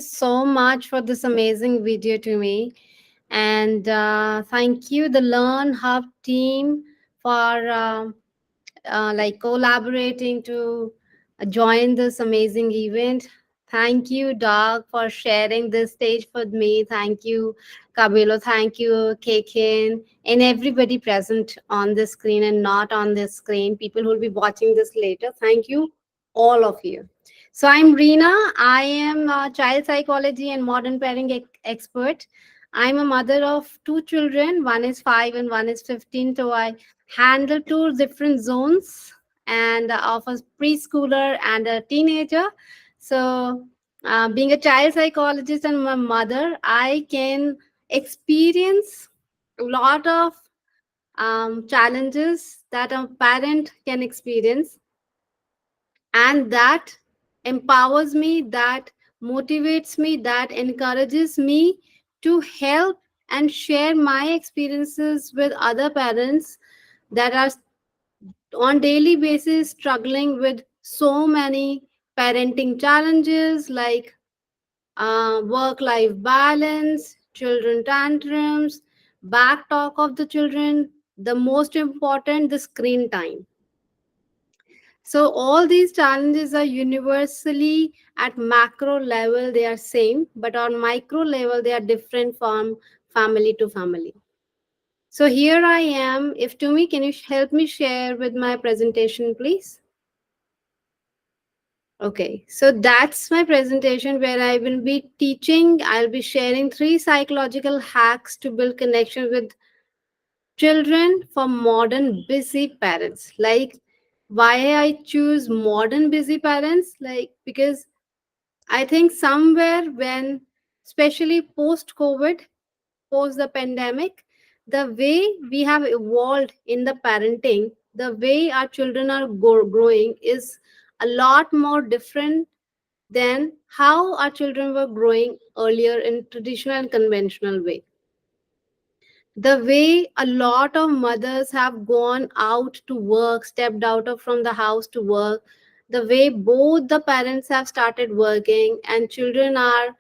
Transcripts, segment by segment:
so much for this amazing video to me. And thank you, the Learn Hub team, for like collaborating to join this amazing event. Thank you, Doug, for sharing this stage with me. Thank you, Kabilo. Thank you, Kekin, and everybody present on the screen and not on the screen. People who will be watching this later. Thank you, all of you. So I'm Reena. I am a child psychology and modern parenting expert. I'm a mother of two children. One is 5 and one is 15. So I handle two different zones and of a preschooler and a teenager. So, being a child psychologist and my mother, I can experience a lot of challenges that a parent can experience, and that empowers me, that motivates me, that encourages me to help and share my experiences with other parents that are on daily basis struggling with so many parenting challenges like work life balance, children tantrums, back talk of the children, the most important, the screen time. So all these challenges are universally at macro level they are same, but on micro level they are different from family to family. So here I am. If Tumi, can you help me share with my presentation, please? Okay, so that's my presentation where I will be teaching. I'll be sharing 3 psychological hacks to build connection with children for modern busy parents. Like, why I choose modern busy parents? Like, because I think somewhere when, especially post COVID, post the pandemic, the way we have evolved in the parenting, the way our children are growing is a lot more different than how our children were growing earlier in traditional and conventional way. The way a lot of mothers have gone out to work, stepped out of from the house to work, the way both the parents have started working and children are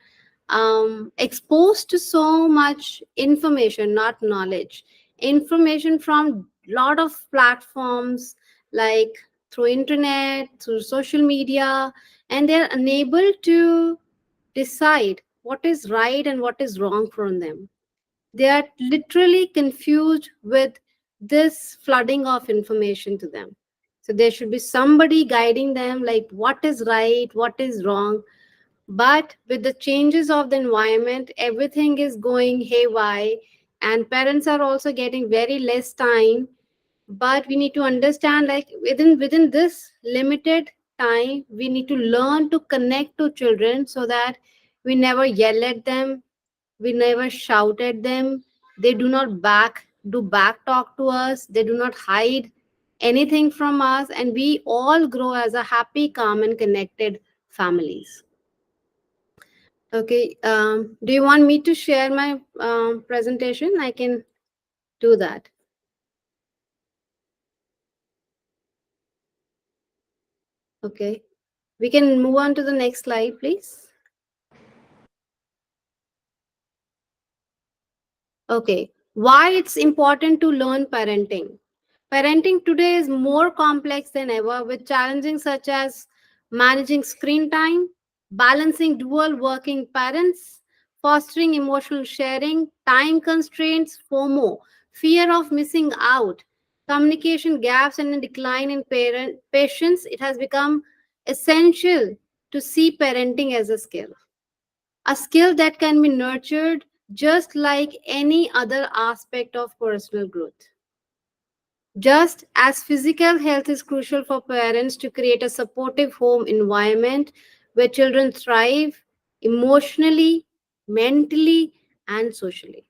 exposed to so much information, not knowledge, information from lot of platforms like through internet, through social media, and they're unable to decide what is right and what is wrong from them. They are literally confused with this flooding of information to them. So there should be somebody guiding them, like what is right, what is wrong. But with the changes of the environment, everything is going haywire, and parents are also getting very less time. But we need to understand, like within this limited time, we need to learn to connect to children so that we never yell at them, we never shout at them, they do not back talk to us, they do not hide anything from us, and we all grow as a happy, calm, and connected families. Okay, do you want me to share my presentation? I can do that. Okay, we can move on to the next slide, please. Okay, why it's important to learn parenting. Parenting today is more complex than ever, with challenges such as managing screen time, balancing dual working parents, fostering emotional sharing, time constraints, FOMO, fear of missing out, communication gaps, and a decline in parent patience. It has become essential to see parenting as a skill that can be nurtured just like any other aspect of personal growth. Just as physical health is crucial for parents to create a supportive home environment where children thrive emotionally, mentally, and socially.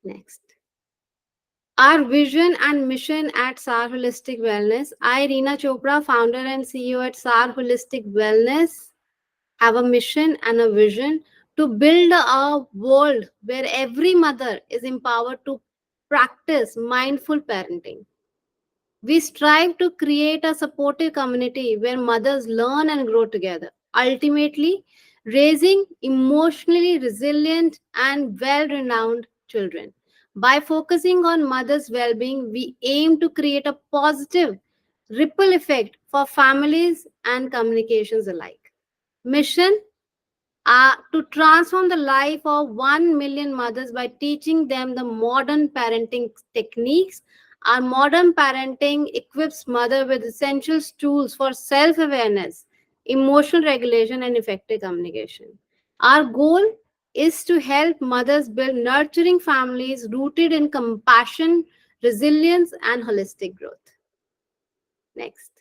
Next. Our vision and mission at SAR Holistic Wellness. I, Reena Chopra, founder and CEO at SAR Holistic Wellness, have a mission and a vision to build a world where every mother is empowered to practice mindful parenting. We strive to create a supportive community where mothers learn and grow together. ultimately raising emotionally resilient and well renowned children. By focusing on mothers' well being, we aim to create a positive ripple effect for families and communications alike. Mission to transform the life of 1 million mothers by teaching them the modern parenting techniques. Our modern parenting equips mother with essential tools for self-awareness, emotional regulation, and effective communication. Our goal is to help mothers build nurturing families rooted in compassion, resilience, and holistic growth. Next.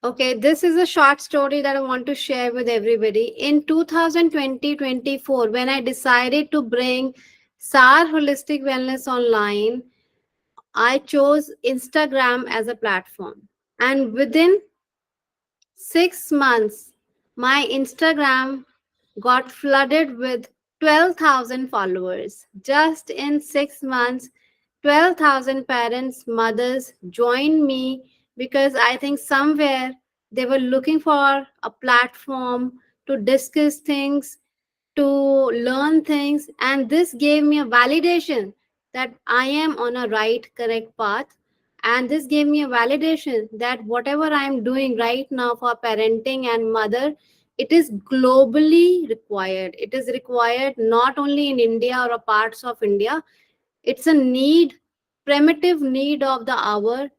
Okay, this is a short story that I want to share with everybody. In 2020-24, when I decided to bring SAR Holistic Wellness online, I chose Instagram as a platform. And within 6 months, my Instagram got flooded with 12,000 followers. Just in 6 months, 12,000 parents, mothers joined me because I think somewhere they were looking for a platform to discuss things, to learn things. And this gave me a validation that I am on a right, correct path. And this gave me a validation that whatever I am doing right now for parenting and mother, it is globally required. It is required not only in India or parts of India, it's a need, primitive need of the hour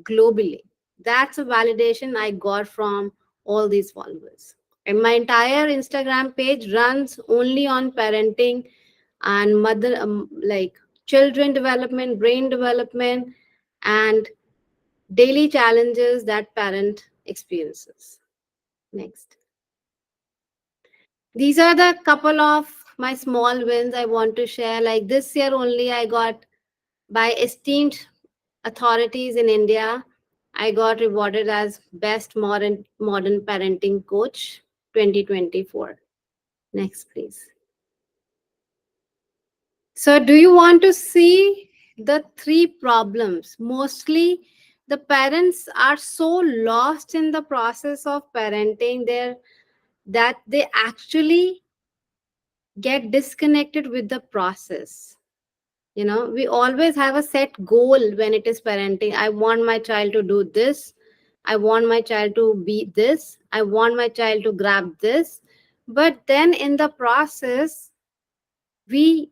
globally. That's a validation I got from all these followers. And my entire Instagram page runs only on parenting and mother, like children development, brain development, and daily challenges that parent experiences. Next. These are the couple of my small wins I want to share. Like this year only, I got by esteemed authorities in India, I got rewarded as Best Modern Parenting Coach 2024. Next, please. So, do you want to see the three problems? Mostly, the parents are so lost in the process of parenting there that they actually get disconnected with the process. You know, we always have a set goal when it is parenting. I want my child to do this. I want my child to be this. I want my child to grab this. But then in the process, we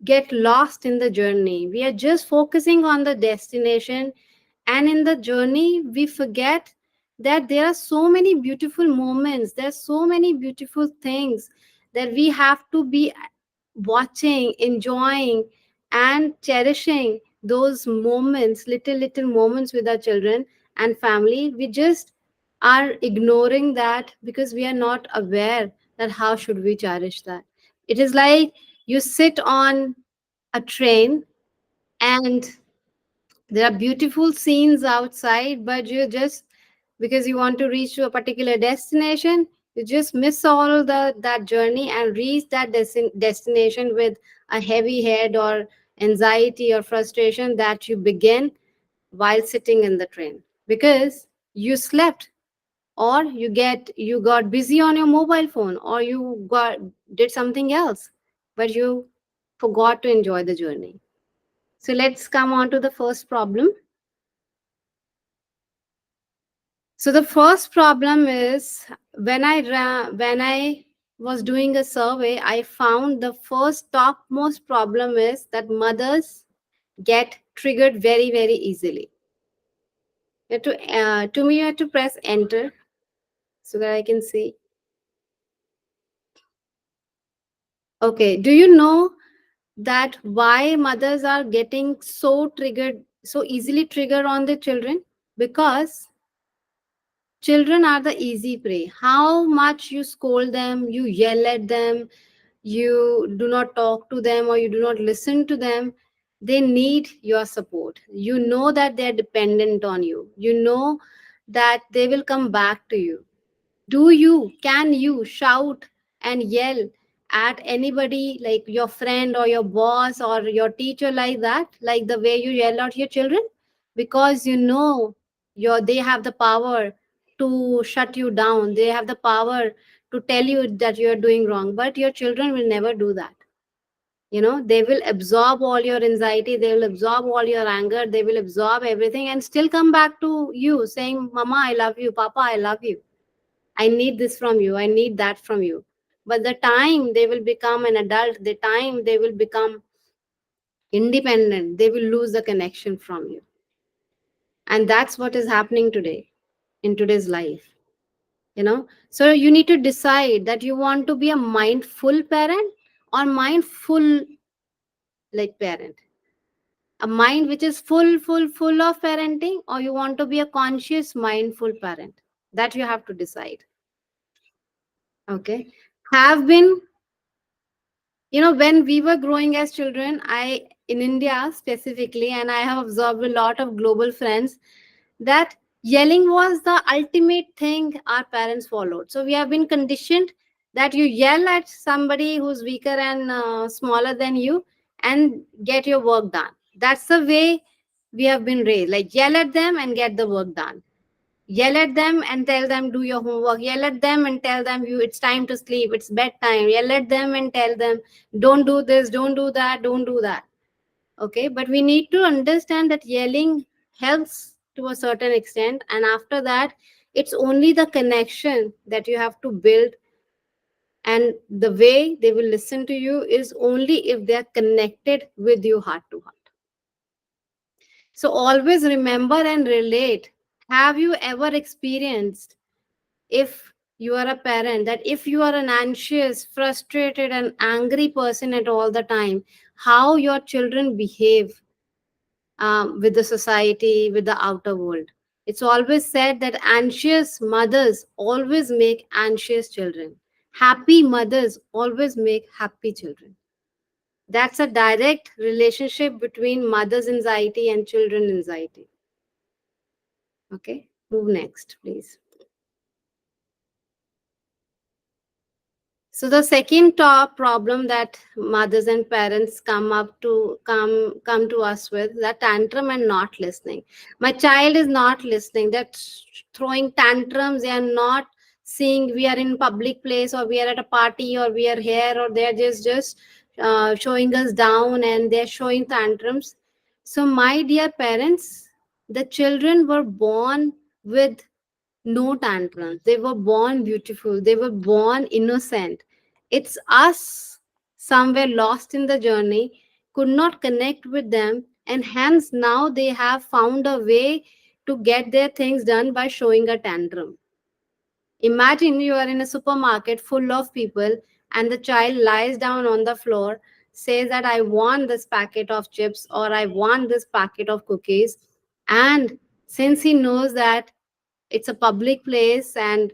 get lost in the journey. We are just focusing on the destination. And in the journey, we forget that there are so many beautiful moments. There's so many beautiful things that we have to be watching, enjoying, and cherishing those moments, little moments with our children and family. We just are ignoring that because we are not aware that how should we cherish that. It is like you sit on a train and there are beautiful scenes outside, but you just, because you want to reach to a particular destination, you just miss all that journey and reach that destination with a heavy head or anxiety or frustration that you begin while sitting in the train because you slept, or you got busy on your mobile phone, or you got did something else, but you forgot to enjoy the journey. So let's come on to the first problem. So the first problem is when I was doing a survey, I found the first topmost problem is that mothers get triggered very easily. To me, you have to press enter so that I can see. Okay, do you know that why mothers are getting so triggered, so easily triggered on their children? Because children are the easy prey. How much you scold them, you yell at them, you do not talk to them, or you do not listen to them, they need your support. You know that they're dependent on you. You know that they will come back to you. Can you shout and yell at anybody, like your friend or your boss or your teacher, like that, like the way you yell at your children? Because you know They have the power to shut you down. They have the power to tell you that you are doing wrong. But your children will never do that. They will absorb all your anxiety, they will absorb all your anger, they will absorb everything and still come back to you saying, Mama, I love you. Papa, I love you. I need this from you. I need that from you. But the time they will become an adult, the time they will become independent, they will lose the connection from you. And that's what is happening today in today's life. So you need to decide that you want to be a mindful parent or mindful like parent. A mind which is full of parenting, or you want to be a conscious mindful parent. That you have to decide. Okay. Have been, when we were growing as children, I in India specifically, and I have observed a lot of global friends, that yelling was the ultimate thing our parents followed. So we have been conditioned that you yell at somebody who's weaker and smaller than you and get your work done. That's the way we have been raised. Like, yell at them and get the work done. Yell at them and tell them do your homework. Yell at them and tell them it's time to sleep, it's bedtime. Yell at them and tell them don't do this, don't do that, don't do that. Okay, but we need to understand that yelling helps to a certain extent, and after that it's only the connection that you have to build, and the way they will listen to you is only if they are connected with you heart to heart. So always remember and relate. Have you ever experienced, if you are a parent, that if you are an anxious, frustrated and angry person at all the time, how your children behave with the society, with the outer world? It's always said that anxious mothers always make anxious children. Happy mothers always make happy children. That's a direct relationship between mother's anxiety and children anxiety. Okay, move next, please. So the second top problem that mothers and parents come to us with, that tantrum and not listening. My child is not listening. They're throwing tantrums. They are not seeing we are in public place, or we are at a party, or we are here, or they're just showing us down, and they're showing tantrums. So my dear parents, the children were born with no tantrums. They were born beautiful. They were born innocent. It's us, somewhere lost in the journey, could not connect with them, and hence now they have found a way to get their things done by showing a tantrum. Imagine you are in a supermarket full of people, and the child lies down on the floor, says that I want this packet of chips, or I want this packet of cookies. And since he knows that it's a public place and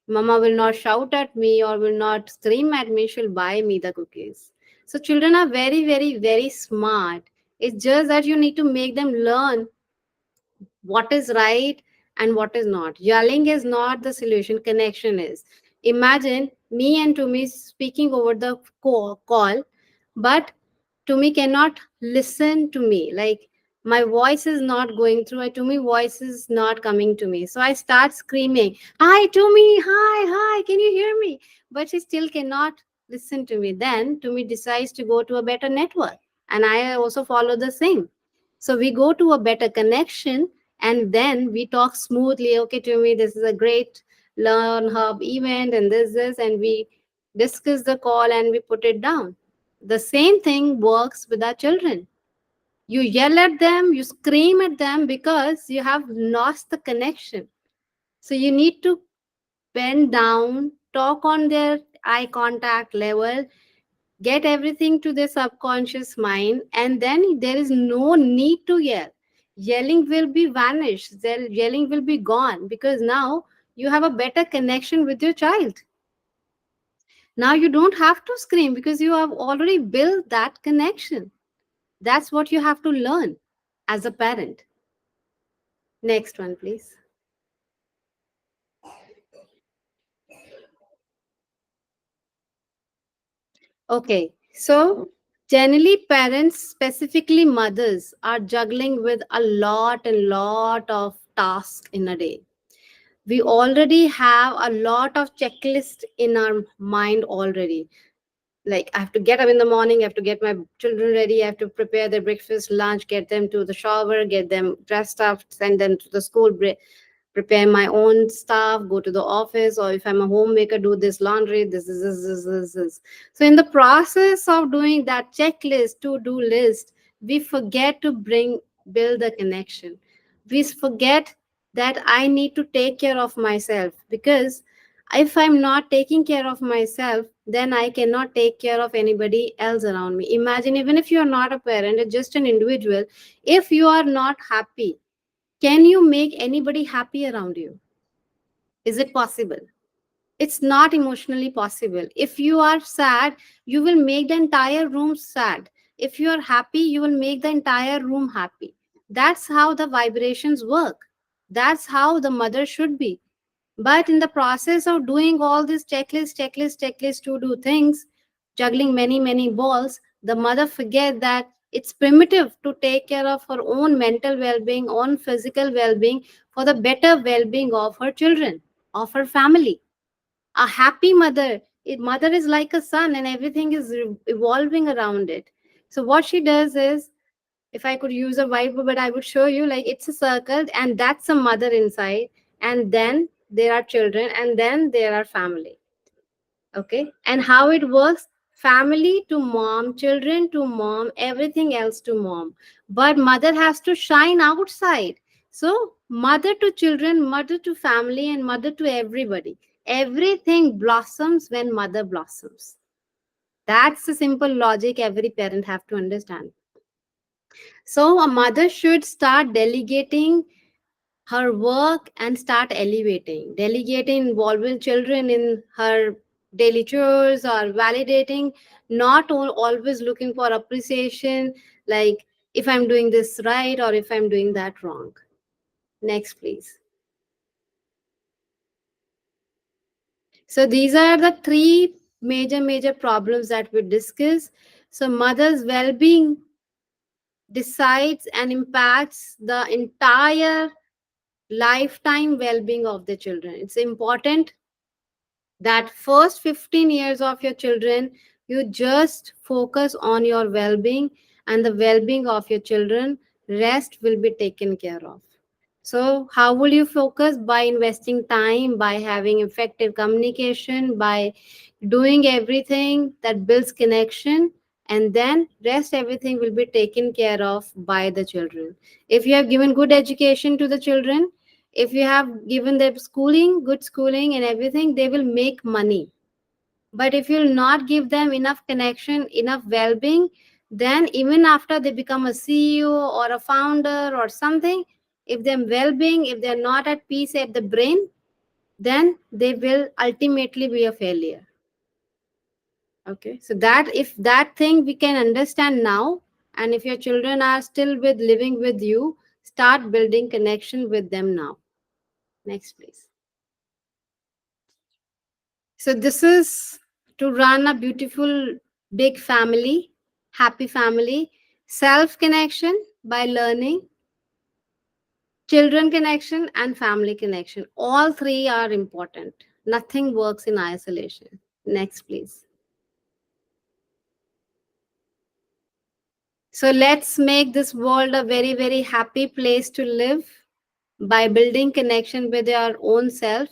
mama will not shout at me or will not scream at me, she'll buy me the cookies. So children are very, very, very smart. It's just that you need to make them learn what is right and what is not. Yelling is not the solution, connection is. Imagine me and Tumi speaking over the call, but Tumi cannot listen to me. Like, my voice is not going through, Tumi voice is not coming to me. So I start screaming, hi Tumi, hi, hi, can you hear me? But she still cannot listen to me. Then Tumi decides to go to a better network. And I also follow the same. So we go to a better connection, and then we talk smoothly. Okay, Tumi, this is a great Learn Hub event, and this, and we discuss the call and we put it down. The same thing works with our children. You yell at them, you scream at them because you have lost the connection. So you need to bend down, talk on their eye contact level, get everything to their subconscious mind, and then there is no need to yell. Yelling will be vanished. Yelling will be gone because now you have a better connection with your child. Now you don't have to scream because you have already built that connection. That's what you have to learn as a parent. Next one, please. Okay, so generally, parents, specifically mothers, are juggling with a lot and lot of task in a day. We already have a lot of checklist in our mind already. Like, I have to get up in the morning, I have to get my children ready, I have to prepare their breakfast, lunch, get them to the shower, get them dressed up, send them to the school, prepare my own stuff, go to the office, or if I'm a homemaker, do this laundry, this. So in the process of doing that checklist, to do list, we forget to build the connection. We forget that I need to take care of myself, because if I'm not taking care of myself, then I cannot take care of anybody else around me. Imagine, even if you are not a parent, you're just an individual, if you are not happy, can you make anybody happy around you? Is it possible? It's not emotionally possible. If you are sad, you will make the entire room sad. If you are happy, you will make the entire room happy. That's how the vibrations work. That's how the mother should be. But in the process of doing all this checklist to do things, juggling many balls, the mother forget that it's primitive to take care of her own mental well-being, own physical well-being, for the better well-being of her children, of her family. A happy mother is like a sun, and everything is evolving around it. So what she does is, if I could use a whiteboard, but I would show you, like, it's a circle, and that's a mother inside, and then there are children, and then there are family. Okay, and how it works: family to mom, children to mom, everything else to mom. But mother has to shine outside. So mother to children, mother to family, and mother to everybody. Everything blossoms when mother blossoms. That's the simple logic every parent have to understand. So a mother should start delegating her work and start elevating, delegating, involving children in her daily chores, or validating, not always looking for appreciation, like if I'm doing this right or if I'm doing that wrong. Next, please. So these are the three major problems that we discuss. So mother's well-being decides and impacts the entire lifetime well-being of the children. It's important that first 15 years of your children, you just focus on your well-being and the well-being of your children. Rest will be taken care of. So how will you focus? By investing time, by having effective communication, by doing everything that builds connection, and then rest everything will be taken care of by the children. If you have given good education to the children, if you have given them schooling, good schooling and everything, they will make money. But if you'll not give them enough connection, enough well-being, then even after they become a CEO or a founder or something, if they're well-being, if they're not at peace at the brain, then they will ultimately be a failure. Okay, so that, if that thing we can understand now, and if your children are still with living with you, start building connection with them now. Next, please. So this is to run a beautiful, big family, happy family, self connection by learning, children connection, and family connection. All three are important. Nothing works in isolation. Next, please. So let's make this world a very happy place to live by building connection with your own self.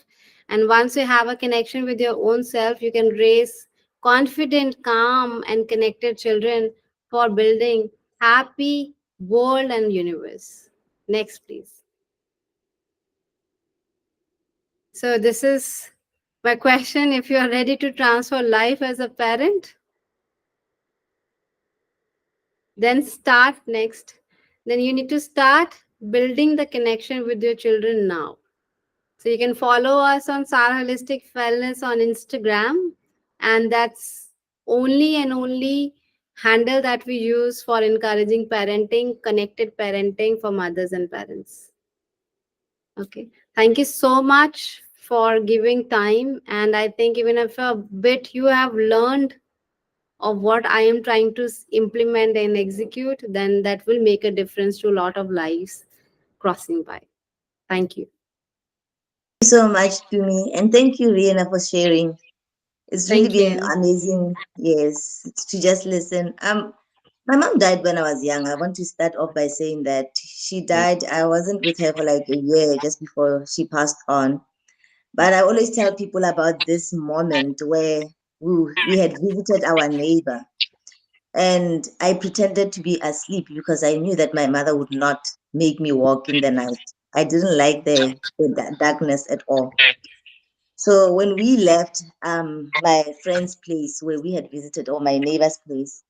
And once you have a connection with your own self, you can raise confident, calm, and connected children for building happy world and universe. Next, please. So this is my question: if you are ready to transfer life as a parent, then start next. Then you need to start building the connection with your children now. So you can follow us on Sara Holistic Wellness on Instagram, and that's only and only handle that we use for encouraging parenting, connected parenting for mothers and parents. Okay. Thank you so much for giving time. And I think even if a bit you have learned of what I am trying to implement and execute, then that will make a difference to a lot of lives crossing by. Thank you. Thank you so much to me, and thank you, Rihanna, for sharing. It's really Thank been you. amazing, yes, to just listen. My mom died when I was young. I want to start off by saying that she died. I wasn't with her for like a year just before she passed on. But I always tell people about this moment where we had visited our neighbor, and I pretended to be asleep because I knew that my mother would not make me walk in the night. I didn't like the darkness at all. So when we left my friend's place where we had visited, or my neighbor's place,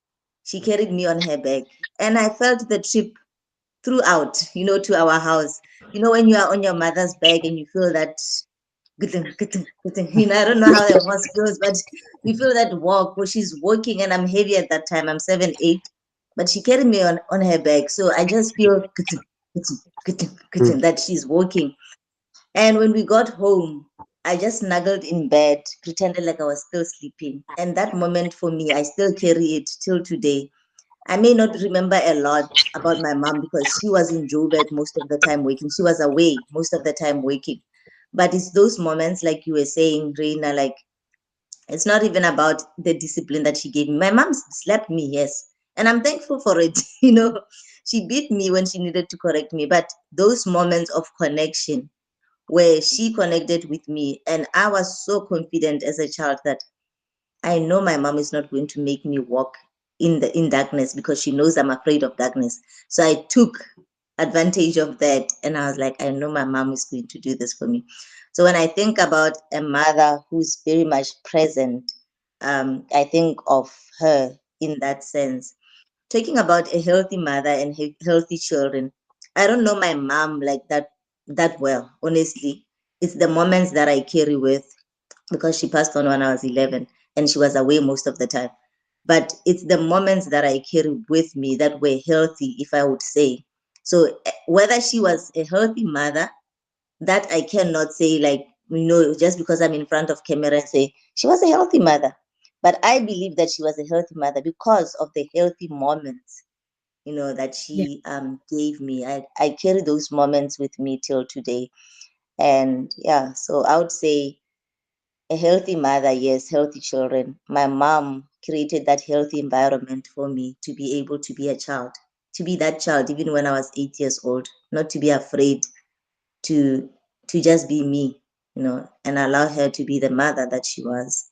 she carried me on her back, and I felt the trip throughout, to our house. When you are on your mother's back and you feel that, I don't know how the horse feels, but you feel that walk where she's walking, and I'm heavy at that time. I'm 7'8", but she carried me on her back, so I just feel that she's walking. And when we got home, I just snuggled in bed, pretended like I was still sleeping. And that moment for me, I still carry it till today. I may not remember a lot about my mom because she was in Joburg most of the time working. She was away most of the time working. But it's those moments, like you were saying, Reina, like it's not even about the discipline that she gave me. My mom slapped me, yes. And I'm thankful for it. She beat me when she needed to correct me. But those moments of connection, where she connected with me, and I was so confident as a child that I know my mom is not going to make me walk in darkness because she knows I'm afraid of darkness. So I took advantage of that, and I was like, I know my mom is going to do this for me. So when I think about a mother who's very much present, I think of her in that sense. Talking about a healthy mother and healthy children, I don't know my mom like that well, honestly. It's the moments that I carry with, because she passed on when I was 11 and she was away most of the time. But it's the moments that I carry with me that were healthy, if I would say. So whether she was a healthy mother, that I cannot say, like, just because I'm in front of camera and say she was a healthy mother. But I believe that she was a healthy mother because of the healthy moments, that Yeah. she gave me. I carry those moments with me till today. And yeah, so I would say a healthy mother, yes, healthy children. My mom created that healthy environment for me to be able to be a child, to be that child, even when I was 8 years old, not to be afraid to just be me, and allow her to be the mother that she was.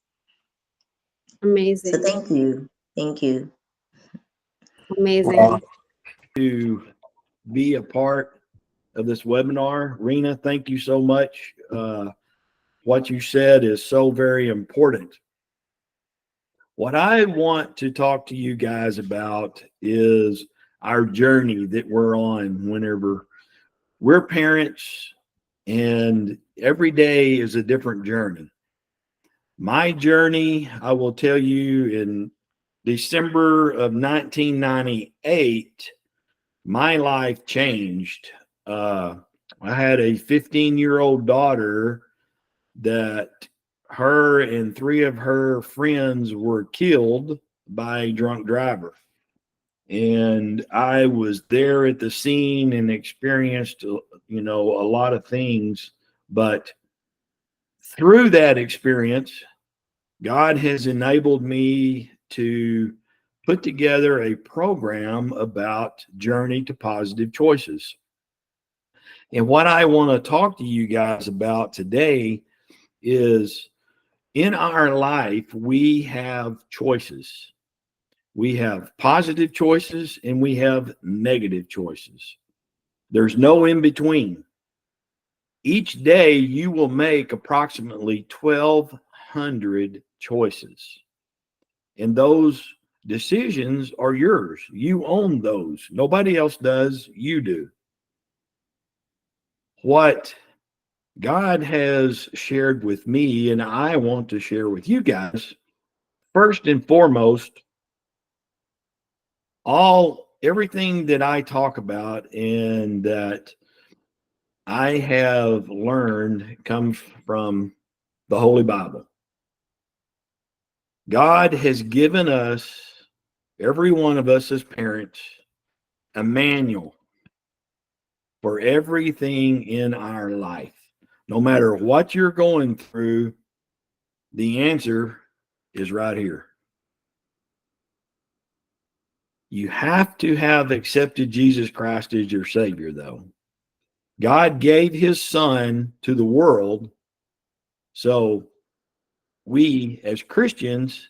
So Amazing. thank you. Thank you. Amazing. To be a part of this webinar. Rena, thank you so much. What you said is so very important. What I want to talk to you guys about is our journey that we're on whenever we're parents, and every day is a different journey. My journey, I will tell you, in December of 1998, my life changed. Uh, I had a 15-year-old daughter that her and three of her friends were killed by a drunk driver. And I was there at the scene and experienced, a lot of things. But through that experience, God has enabled me to put together a program about Journey to Positive Choices. And what I want to talk to you guys about today is, in our life, we have choices. We have positive choices and we have negative choices. There's no in between. Each day, you will make approximately 1,200 choices. And those decisions are yours. You own those. Nobody else does. You do. What God has shared with me, and I want to share with you guys, first and foremost, everything that I talk about and that I have learned comes from the Holy Bible. God has given us, every one of us as parents, a manual, for everything in our life. No matter what you're going through, the answer is right here. You have to have accepted Jesus Christ as your Savior, though. God gave his Son to the world, so we as Christians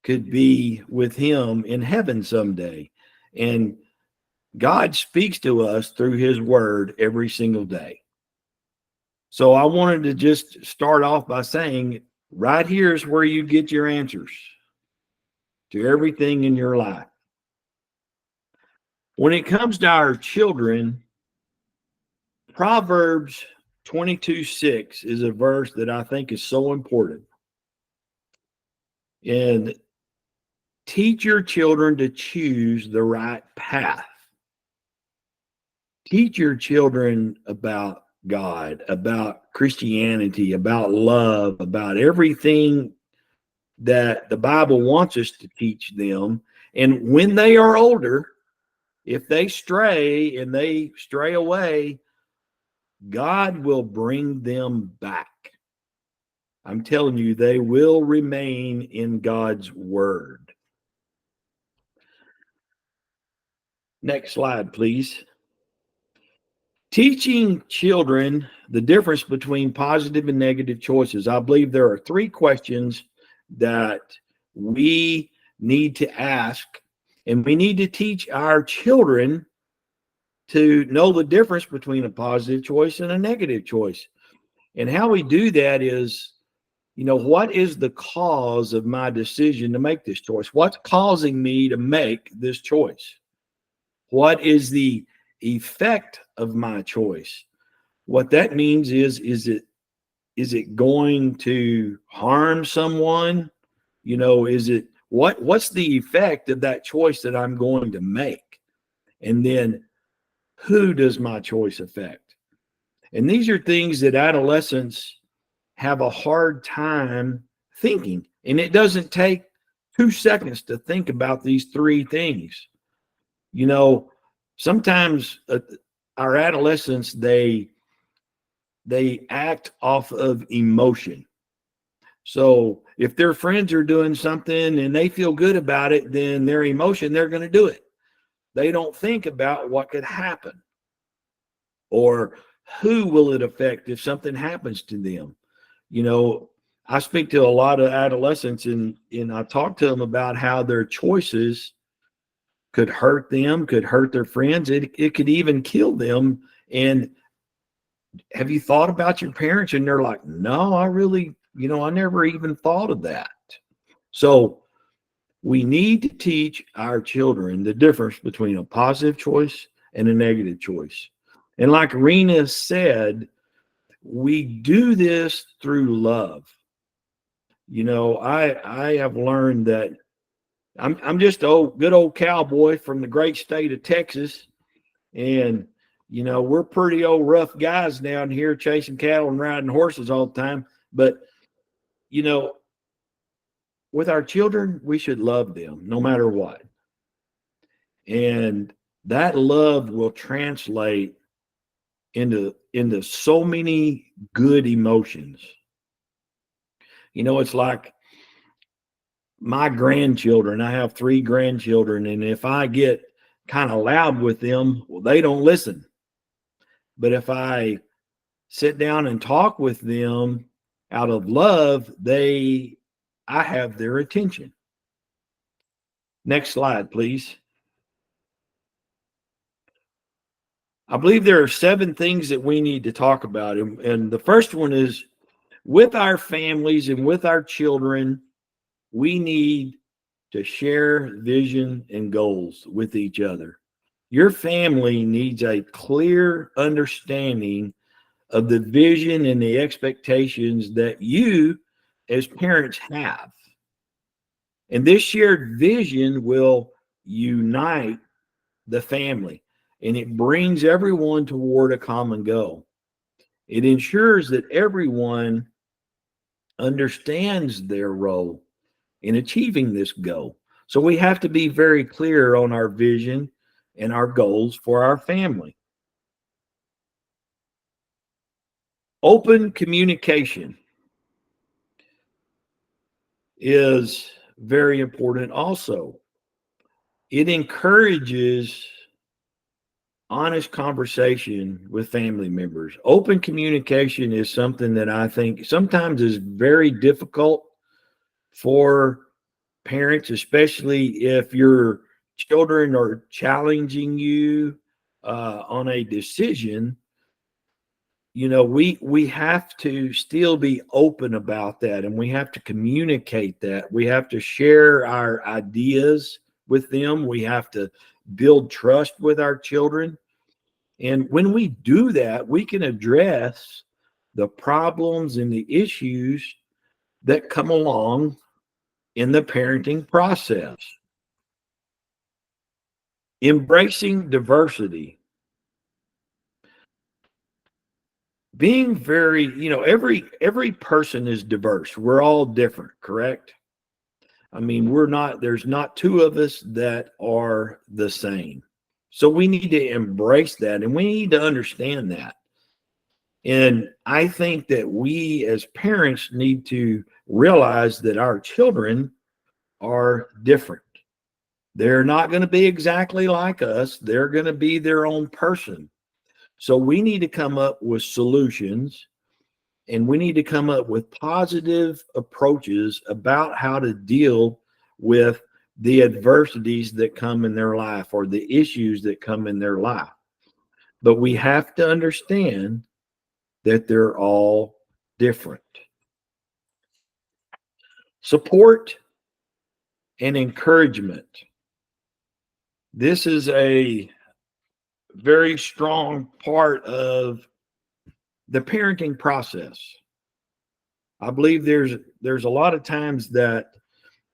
could be with him in heaven someday. And God speaks to us through his word every single day. So I wanted to just start off by saying, right here is where you get your answers to everything in your life. When it comes to our children, Proverbs 22:6 is a verse that I think is so important. And teach your children to choose the right path. Teach your children about God, about Christianity, about love, about everything that the Bible wants us to teach them. And when they are older, if they stray and they stray away, God will bring them back. I'm telling you, they will remain in God's word. Next slide, please. Teaching children the difference between positive and negative choices. I believe there are 3 questions that we need to ask, and we need to teach our children to know the difference between a positive choice and a negative choice. And how we do that is, what is the cause of my decision to make this choice? What's causing me to make this choice? What is the effect of my choice? What that means is it going to harm someone? What's the effect of that choice that I'm going to make? And then who does my choice affect? And these are things that adolescents have a hard time thinking. And it doesn't take 2 seconds to think about these 3 things. Sometimes our adolescents, they act off of emotion. So if their friends are doing something and they feel good about it, then their emotion, they're going to do it. They don't think about what could happen or who will it affect if something happens to them. I speak to a lot of adolescents and I talk to them about how their choices could hurt them, could hurt their friends. It could even kill them. And have you thought about your parents? And they're like, no, I really, I never even thought of that. So we need to teach our children the difference between a positive choice and a negative choice. And like Rena said, we do this through love. I have learned that I'm just a good old cowboy from the great state of Texas. And, we're pretty old rough guys down here chasing cattle and riding horses all the time. But, with our children, we should love them no matter what. And that love will translate into so many good emotions. It's like my grandchildren. I have 3 grandchildren, and if I get kind of loud with them, well, they don't listen. But if I sit down and talk with them out of love, I have their attention. Next slide, please. I believe there are 7 things that we need to talk about. And the first one is, with our families and with our children, we need to share vision and goals with each other. Your family needs a clear understanding of the vision and the expectations that you as parents have. And this shared vision will unite the family, and it brings everyone toward a common goal. It ensures that everyone understands their role in achieving this goal. So we have to be very clear on our vision and our goals for our family. Open communication is very important also. It encourages honest conversation with family members. Open communication is something that I think sometimes is very difficult for parents, especially if your children are challenging you on a decision. You know, we have to still be open about that, and we have to communicate that. We have to share our ideas with them. We have to build trust with our children. And when we do that, we can address the problems and the issues that come along in the parenting process. Embracing diversity. Being very, you know, every person is diverse. We're all different, correct? I mean, there's not two of us that are the same. So we need to embrace that, and we need to understand that. And I think that we as parents need to realize that our children are different. They're not going to be exactly like us. They're going to be their own person. So we need to come up with solutions, and we need to come up with positive approaches about how to deal with the adversities that come in their life or the issues that come in their life. But we have to understand that they're all different. Support and encouragement. This is a very strong part of the parenting process. I believe there's a lot of times that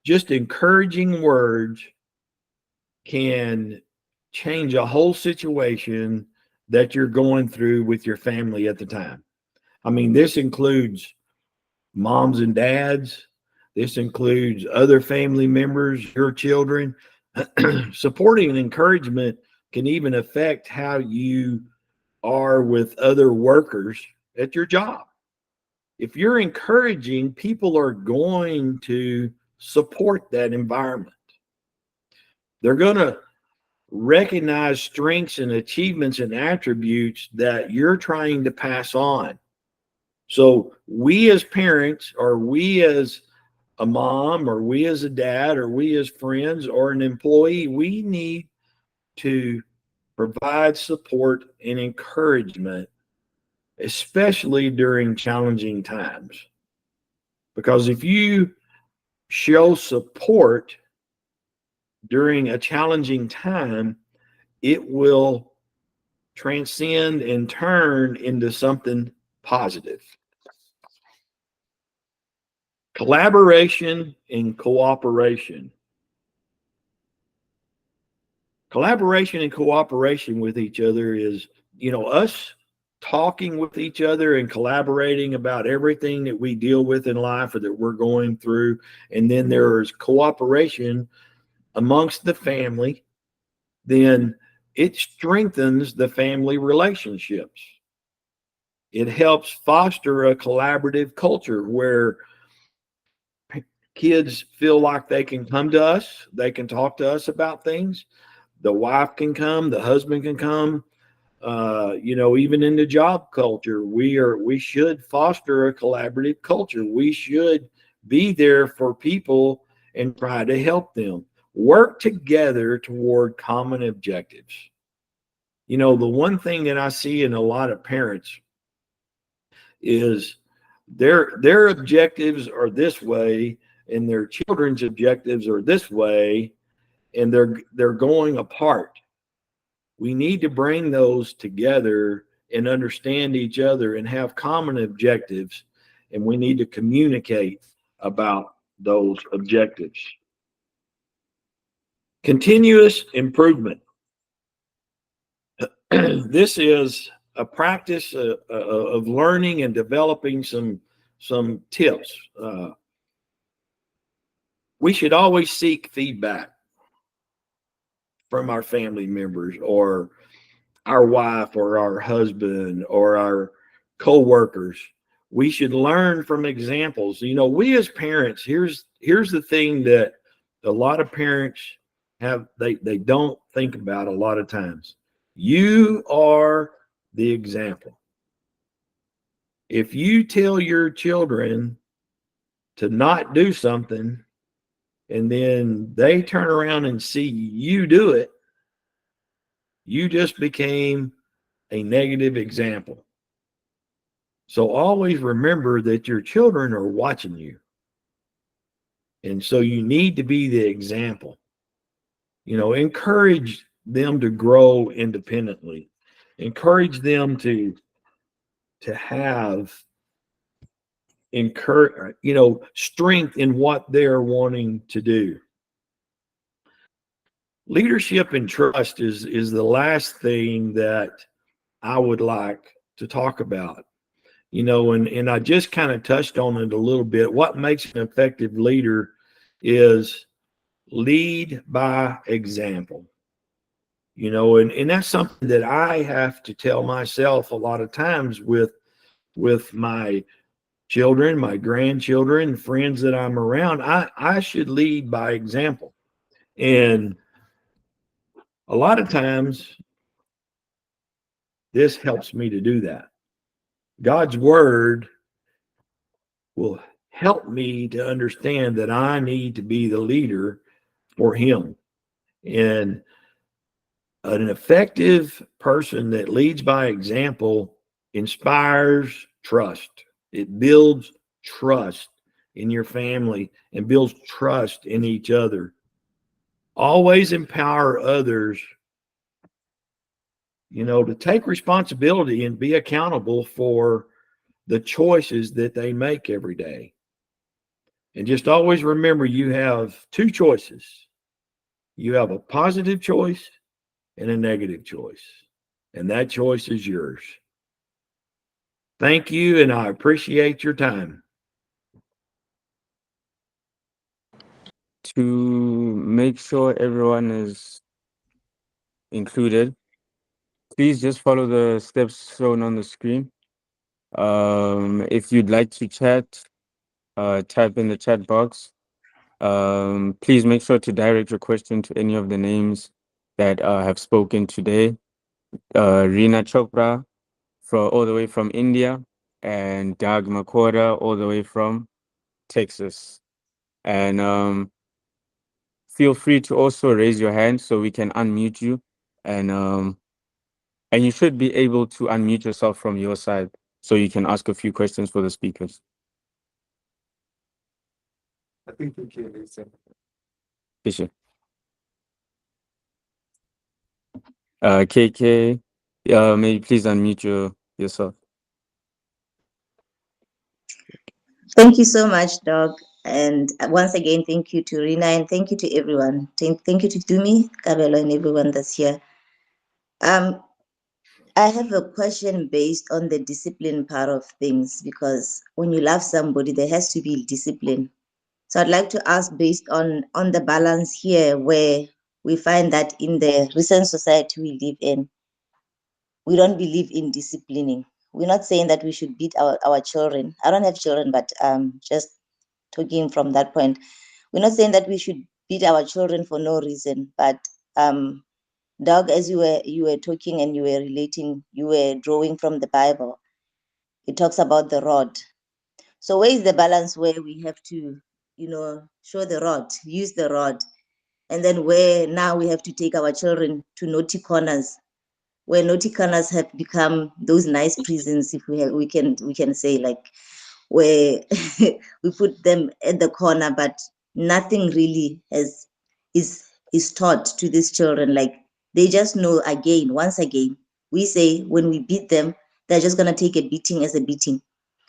just encouraging words can change a whole situation that you're going through with your family at the time. I mean, this includes moms and dads. This includes other family members, your children. Supporting and encouragement can even affect how you are with other workers at your job. If you're encouraging, people are going to support that environment. They're going to recognize strengths and achievements and attributes that you're trying to pass on. So we as parents, or we as a mom, or we as a dad, or we as friends, or an employee, we need to provide support and encouragement, especially during challenging times. Because if you show support during a challenging time, it will transcend and turn into something positive. Collaboration and cooperation. Collaboration and cooperation with each other is, you know, us talking with each other and collaborating about everything that we deal with in life or that we're going through. And then there's cooperation amongst the family. Then it strengthens the family relationships. It helps foster a collaborative culture where kids feel like they can come to us, they can talk to us about things. The wife can come, the husband can come. You know, even in the job culture, we should foster a collaborative culture. We should be there for people and try to help them work together toward common objectives. You know, the one thing that I see in a lot of parents is their objectives are this way and their children's objectives are this way, and they're going apart. We need to bring those together and understand each other and have common objectives, and we need to communicate about those objectives. Continuous improvement. This is a practice of learning and developing some tips. We should always seek feedback from our family members or our wife or our husband or our co-workers. We should learn from examples. You know, we as parents, here's the thing that a lot of parents have, they don't think about a lot of times. You are the example. If you tell your children to not do something and then they turn around and see you do it, you just became a negative example. So always remember that your children are watching you. And so you need to be the example. You know, encourage them to grow independently. Encourage them to have strength in what they're wanting to do. Leadership and trust is the last thing that I would like to talk about. You know, and I just kind of touched on it a little bit. What makes an effective leader is lead by example. You know, and that's something that I have to tell myself a lot of times with my children, my grandchildren, friends that I'm around. I should lead by example. And a lot of times this helps me to do that. God's word will help me to understand that I need to be the leader for him. And an effective person that leads by example inspires trust. It builds trust in your family and builds trust in each other. Always empower others, you know, to take responsibility and be accountable for the choices that they make every day. And just always remember you have two choices. You have a positive choice and a negative choice. And that choice is yours. Thank you, and I appreciate your time. To make sure everyone is included, please just follow the steps shown on the screen. If you'd like to chat, type in the chat box. Please make sure to direct your question to any of the names that have spoken today. Reena Chopra, all the way from India, and Doug Makora, all the way from Texas. And feel free to also raise your hand so we can unmute you. And you should be able to unmute yourself from your side so you can ask a few questions for the speakers. I think you can listen. Fisher. KK, maybe please unmute yourself. Thank you so much, Doug. And once again, thank you to Rina, and thank you to everyone. Thank you to Dumi, Kabelo, and everyone that's here. I have a question based on the discipline part of things, because when you love somebody, there has to be discipline. So I'd like to ask, based on the balance here, where we find that in the recent society we live in, we don't believe in disciplining. We're not saying that we should beat our children. I don't have children, but just talking from that point, we're not saying that we should beat our children for no reason. But Doug, as you were talking and you were relating, you were drawing from the Bible. It talks about the rod. So where is the balance where we have to, show the rod, use the rod, and then where now we have to take our children to naughty corners, where naughty corners have become those nice prisons, if we can say, like, where we put them at the corner, but nothing really is taught to these children. Like, they just know, once again, we say when we beat them, they're just gonna take a beating as a beating.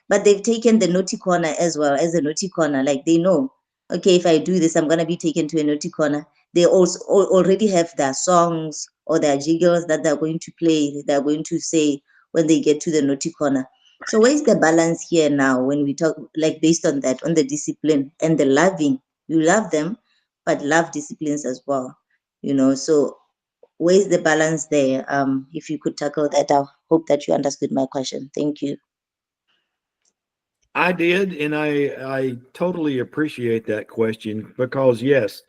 But they've taken the naughty corner as well as a naughty corner. Like, they know, okay, if I do this, I'm gonna be taken to a naughty corner. They also already have their songs or their jiggles that they're going to play, they're going to say when they get to the naughty corner. So where's the balance here now when we talk, like, based on that, on the discipline and the loving? You love them, but love disciplines as well, so where's the balance there? If you could tackle that, I hope that you understood my question. Thank you. I did, and I totally appreciate that question because yes,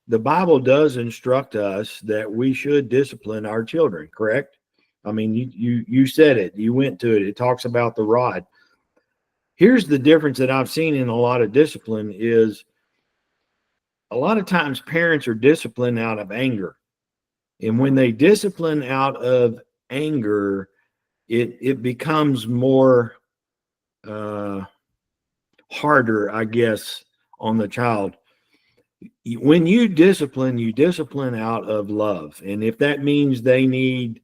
the Bible does instruct us that we should discipline our children, correct? I mean, you said it. You went to it. It talks about the rod. Here's the difference that I've seen in a lot of discipline is a lot of times parents are disciplined out of anger. And when they discipline out of anger, it becomes more harder, I guess, on the child. When you discipline out of love. And if that means they need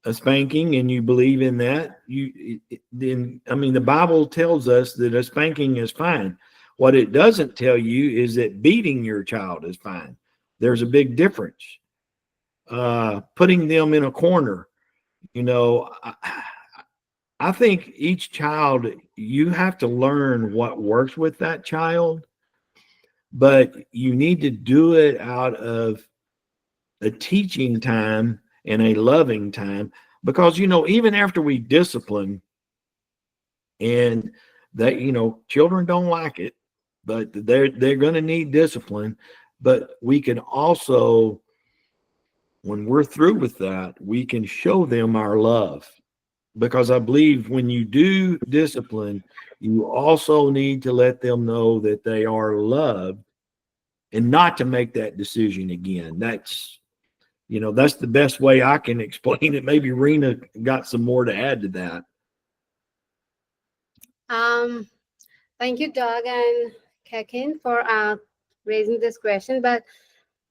a spanking and you believe in that, then I mean the Bible tells us that a spanking is fine. What it doesn't tell you is that beating your child is fine. There's a big difference. Putting them in a corner, you know, I think each child, you have to learn what works with that child, but you need to do it out of a teaching time and a loving time, because, you know, even after we discipline and that, you know, children don't like it, but they're going to need discipline. But we can also, when we're through with that, we can show them our love. Because I believe when you do discipline, you also need to let them know that they are loved and not to make that decision again. That's, you know, that's the best way I can explain it. Maybe Rena got some more to add to that. Thank you, Doug and Kekin, for raising this question. But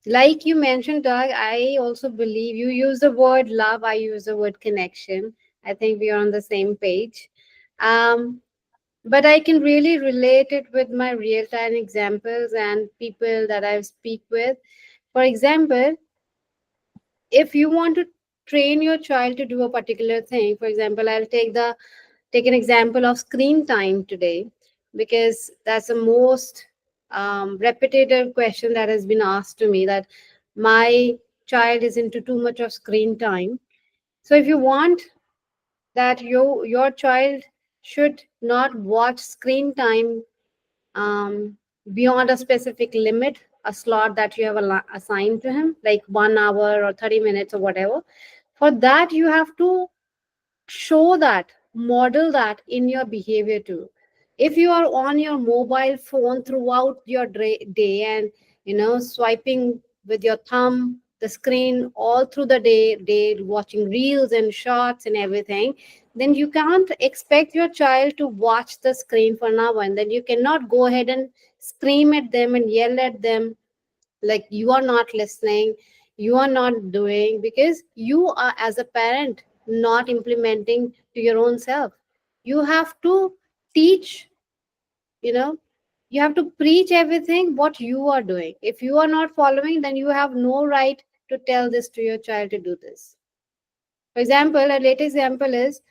like you mentioned, Doug, I also believe you use the word love, I use the word connection. I think we are on the same page. But I can really relate it with my real-time examples and people that I speak with. For example, if you want to train your child to do a particular thing, for example, I'll take an example of screen time today, because that's the most repetitive question that has been asked to me, that my child is into too much of screen time. So if you want that your child should not watch screen time beyond a specific limit, a slot that you have assigned to him, like 1 hour or 30 minutes or whatever, for that you have to show that, model that in your behavior too. If you are on your mobile phone throughout your day and, you know, swiping with your thumb the screen all through the day watching reels and shots and everything, then you can't expect your child to watch the screen for an hour, and then you cannot go ahead and scream at them and yell at them like you are not listening, you are not doing, because you are, as a parent, not implementing to your own self. You have to teach, you know, you have to preach everything what you are doing. If you are not following, then you have no right to tell this to your child to do this. For example, a latest example is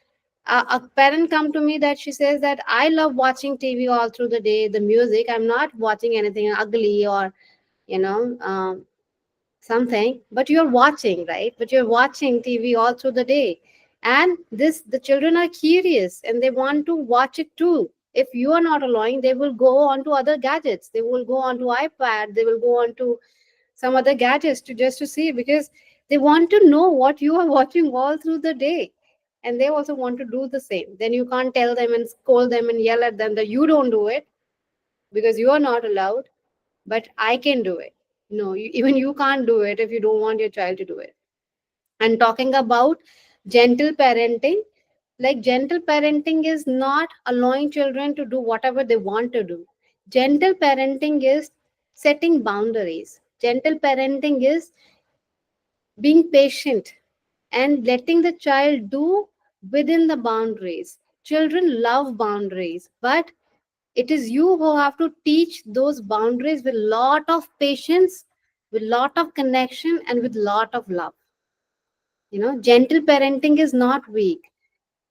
a parent come to me that she says that I love watching TV all through the day, the music, I'm not watching anything ugly or, you know, something, but you're watching, right? But you're watching TV all through the day, and the children are curious and they want to watch it too. If you are not allowing, they will go on to other gadgets, they will go on to iPad, they will go on to some other gadgets to just to see, because they want to know what you are watching all through the day, and they also want to do the same. Then you can't tell them and scold them and yell at them that you don't do it because you are not allowed, but I can do it. No, even you can't do it if you don't want your child to do it. And talking about gentle parenting, like gentle parenting is not allowing children to do whatever they want to do. Gentle parenting is setting boundaries. Gentle parenting is being patient and letting the child do within the boundaries. Children love boundaries, but it is you who have to teach those boundaries with lot of patience, with lot of connection, and with lot of love. You know, gentle parenting is not weak.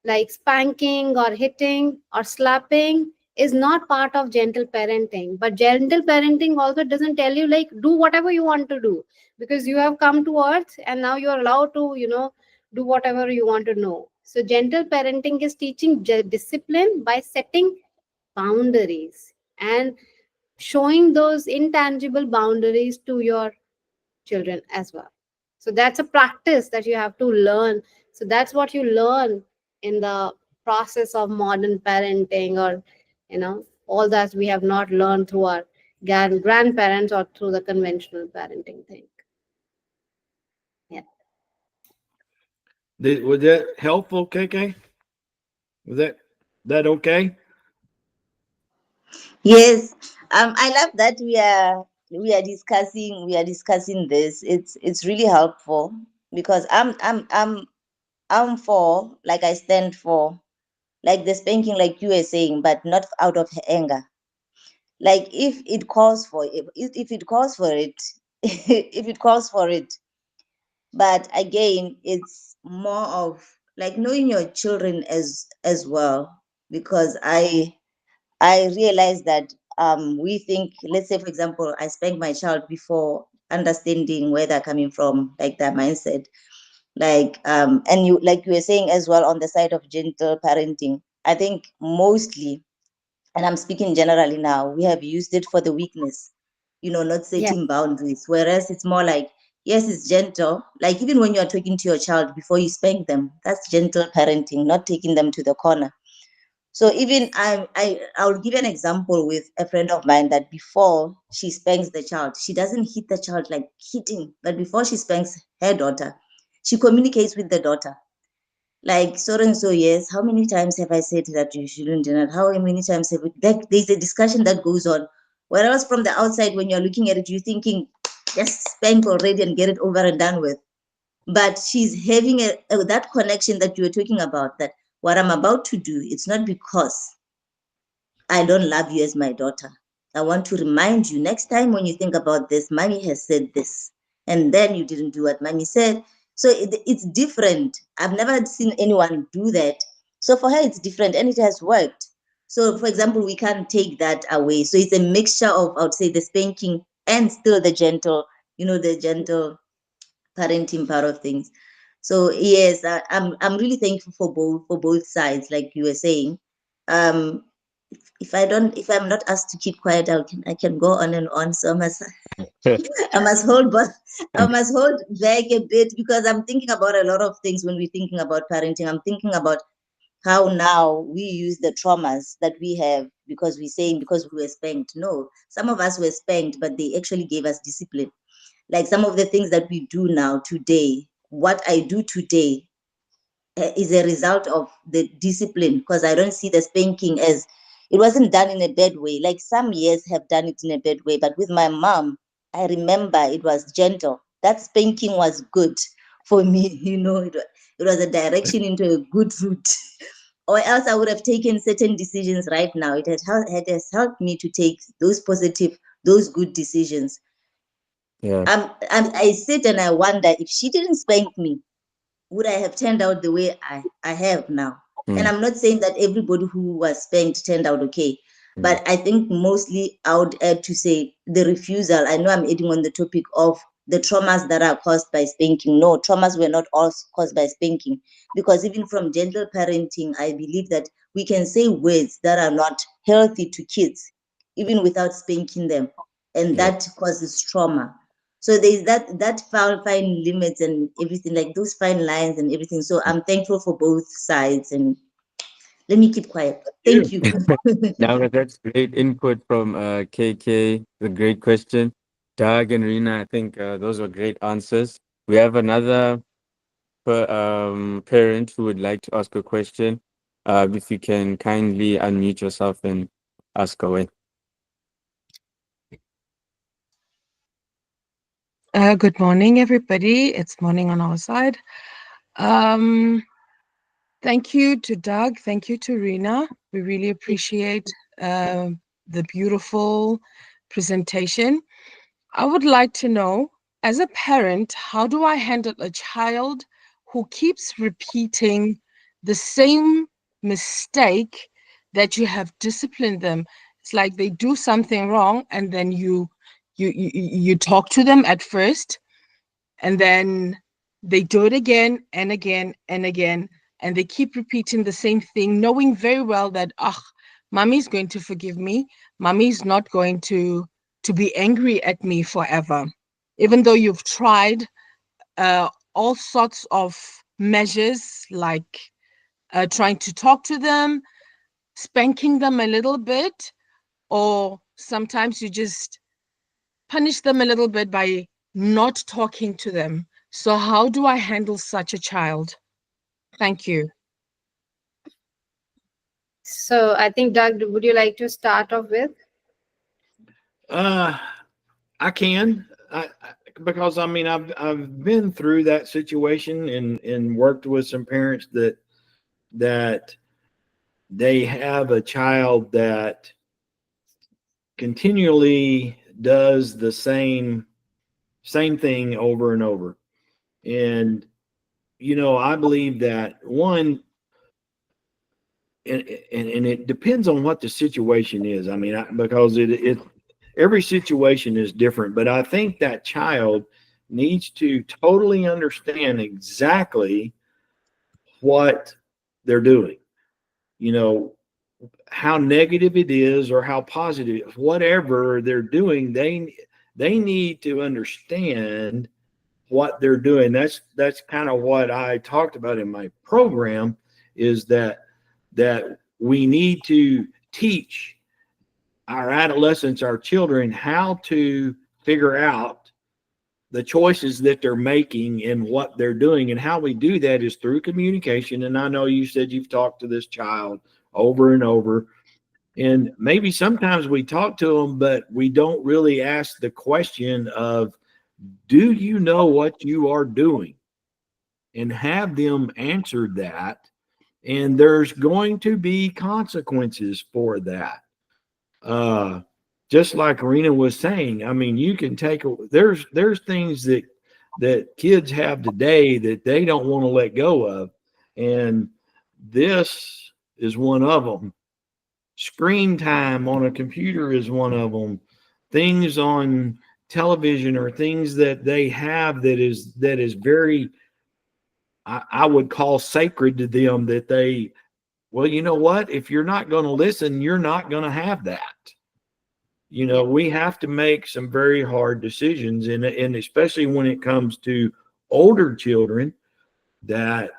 Like spanking or hitting or slapping is not part of gentle parenting. But gentle parenting also doesn't tell you like do whatever you want to do, because you have come to earth and now you're allowed to, you know, do whatever you want to know. So gentle parenting is teaching discipline by setting boundaries and showing those intangible boundaries to your children as well. So that's a practice that you have to learn. So that's what you learn in the process of modern parenting, or all that we have not learned through our grandparents or through the conventional parenting thing. Yeah. Was that helpful, KK? Was that okay? Yes, I love that we are discussing this. It's really helpful because I'm for, like, I stand for, like, the spanking, like you were saying, but not out of anger. Like, if it calls for it, if it calls for it, if it calls for it. But again, it's more of like knowing your children as well, because I realize that we think, let's say, for example, I spank my child before understanding where they're coming from, like that mindset. Like, and you, like you were saying as well, on the side of gentle parenting, I think mostly, and I'm speaking generally now, we have used it for the weakness, not Yeah. setting boundaries. Whereas it's more like, yes, it's gentle. Like, even when you're talking to your child before you spank them, that's gentle parenting, not taking them to the corner. So even I'll give an example with a friend of mine that before she spanks the child, she doesn't hit the child like hitting, but before she spanks her daughter, she communicates with the daughter. Like, so and so, yes, how many times have I said that you shouldn't do that? How many times have we, like, there's a discussion that goes on. Whereas from the outside, when you're looking at it, you're thinking, just spank already and get it over and done with. But she's having that connection that you were talking about, that what I'm about to do, it's not because I don't love you as my daughter. I want to remind you, next time when you think about this, mommy has said this, and then you didn't do what mommy said. So it's different. I've never seen anyone do that. So for her, it's different, and it has worked. So, for example, we can't take that away. So it's a mixture of, I would say, the spanking and still the gentle parenting part of things. So yes, I'm really thankful for both sides, like you were saying. Um, if I'm not asked to keep quiet, I can go on and on. So I must hold but I must hold back a bit, because I'm thinking about a lot of things when we're thinking about parenting. I'm thinking about how now we use the traumas that we have, because we're saying because we were spanked. No, some of us were spanked, but they actually gave us discipline. Like, some of the things that we do now today, what I do today is a result of the discipline, because I don't see the spanking as, it wasn't done in a bad way. Like, some years have done it in a bad way, but with my mom, I remember it was gentle. That spanking was good for me. It was a direction into a good route. Or else I would have taken certain decisions right now. It has helped me to take those positive, those good decisions. Yeah. I sit and I wonder, if she didn't spank me, would I have turned out the way I have now? And I'm not saying that everybody who was spanked turned out okay, but I think mostly I would add to say the refusal. I know I'm adding on the topic of the traumas that are caused by spanking. No, traumas were not all caused by spanking, because even from gentle parenting, I believe that we can say words that are not healthy to kids, even without spanking them, and Yeah. that causes trauma. So there's that fine limits and everything, like those fine lines and everything. So I'm thankful for both sides, and let me keep quiet. Thank you. Now that's great input from KK. A great question. Doug and Rena, I think those were great answers. We have another parent who would like to ask a question. If you can kindly unmute yourself and ask away. Good morning, everybody. It's morning on our side. Thank you to Doug. Thank you to Rena. We really appreciate the beautiful presentation. I would like to know, as a parent, how do I handle a child who keeps repeating the same mistake that you have disciplined them? It's like they do something wrong, and then you talk to them at first, and then they do it again and again and again, and they keep repeating the same thing, knowing very well that, mommy's going to forgive me. Mommy's not going to be angry at me forever. Even though you've tried all sorts of measures, like trying to talk to them, spanking them a little bit, or sometimes you just punish them a little bit by not talking to them. So how do I handle such a child? Thank you. So I think, Doug, would you like to start off with? I can, because I mean, I've been through that situation and worked with some parents that they have a child that continually does the same thing over and over. And, you know, I believe that one, and it depends on what the situation is. I mean, because every situation is different, but I think that child needs to totally understand exactly what they're doing. You know, how negative it is or how positive, whatever they're doing, they need to understand what they're doing. That's kind of what I talked about in my program, is that we need to teach our adolescents, our children, how to figure out the choices that they're making and what they're doing. And how we do that is through communication. And I know you said you've talked to this child over and over, and maybe sometimes we talk to them, but we don't really ask the question of, do you know what you are doing? And have them answer that. And there's going to be consequences for that. Just like Rena was saying, I mean, you can take, there's things that kids have today that they don't want to let go of. And this is one of them. Screen time on a computer is one of them. Things on television or things that they have that is very, I would call sacred to them, that they, well, you know what? If you're not going to listen, you're not going to have that. You know, we have to make some very hard decisions, and especially when it comes to older children that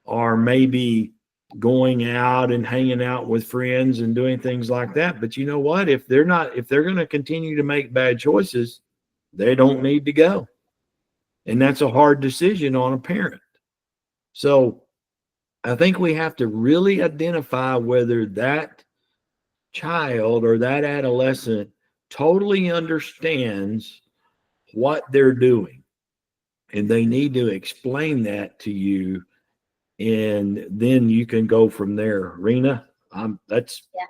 are maybe going out and hanging out with friends and doing things like that. But you know what? If they're going to continue to make bad choices, they don't need to go. And that's a hard decision on a parent. So I think we have to really identify whether that child or that adolescent totally understands what they're doing. And they need to explain that to you. And then you can go from there. Rena, that's. Yeah.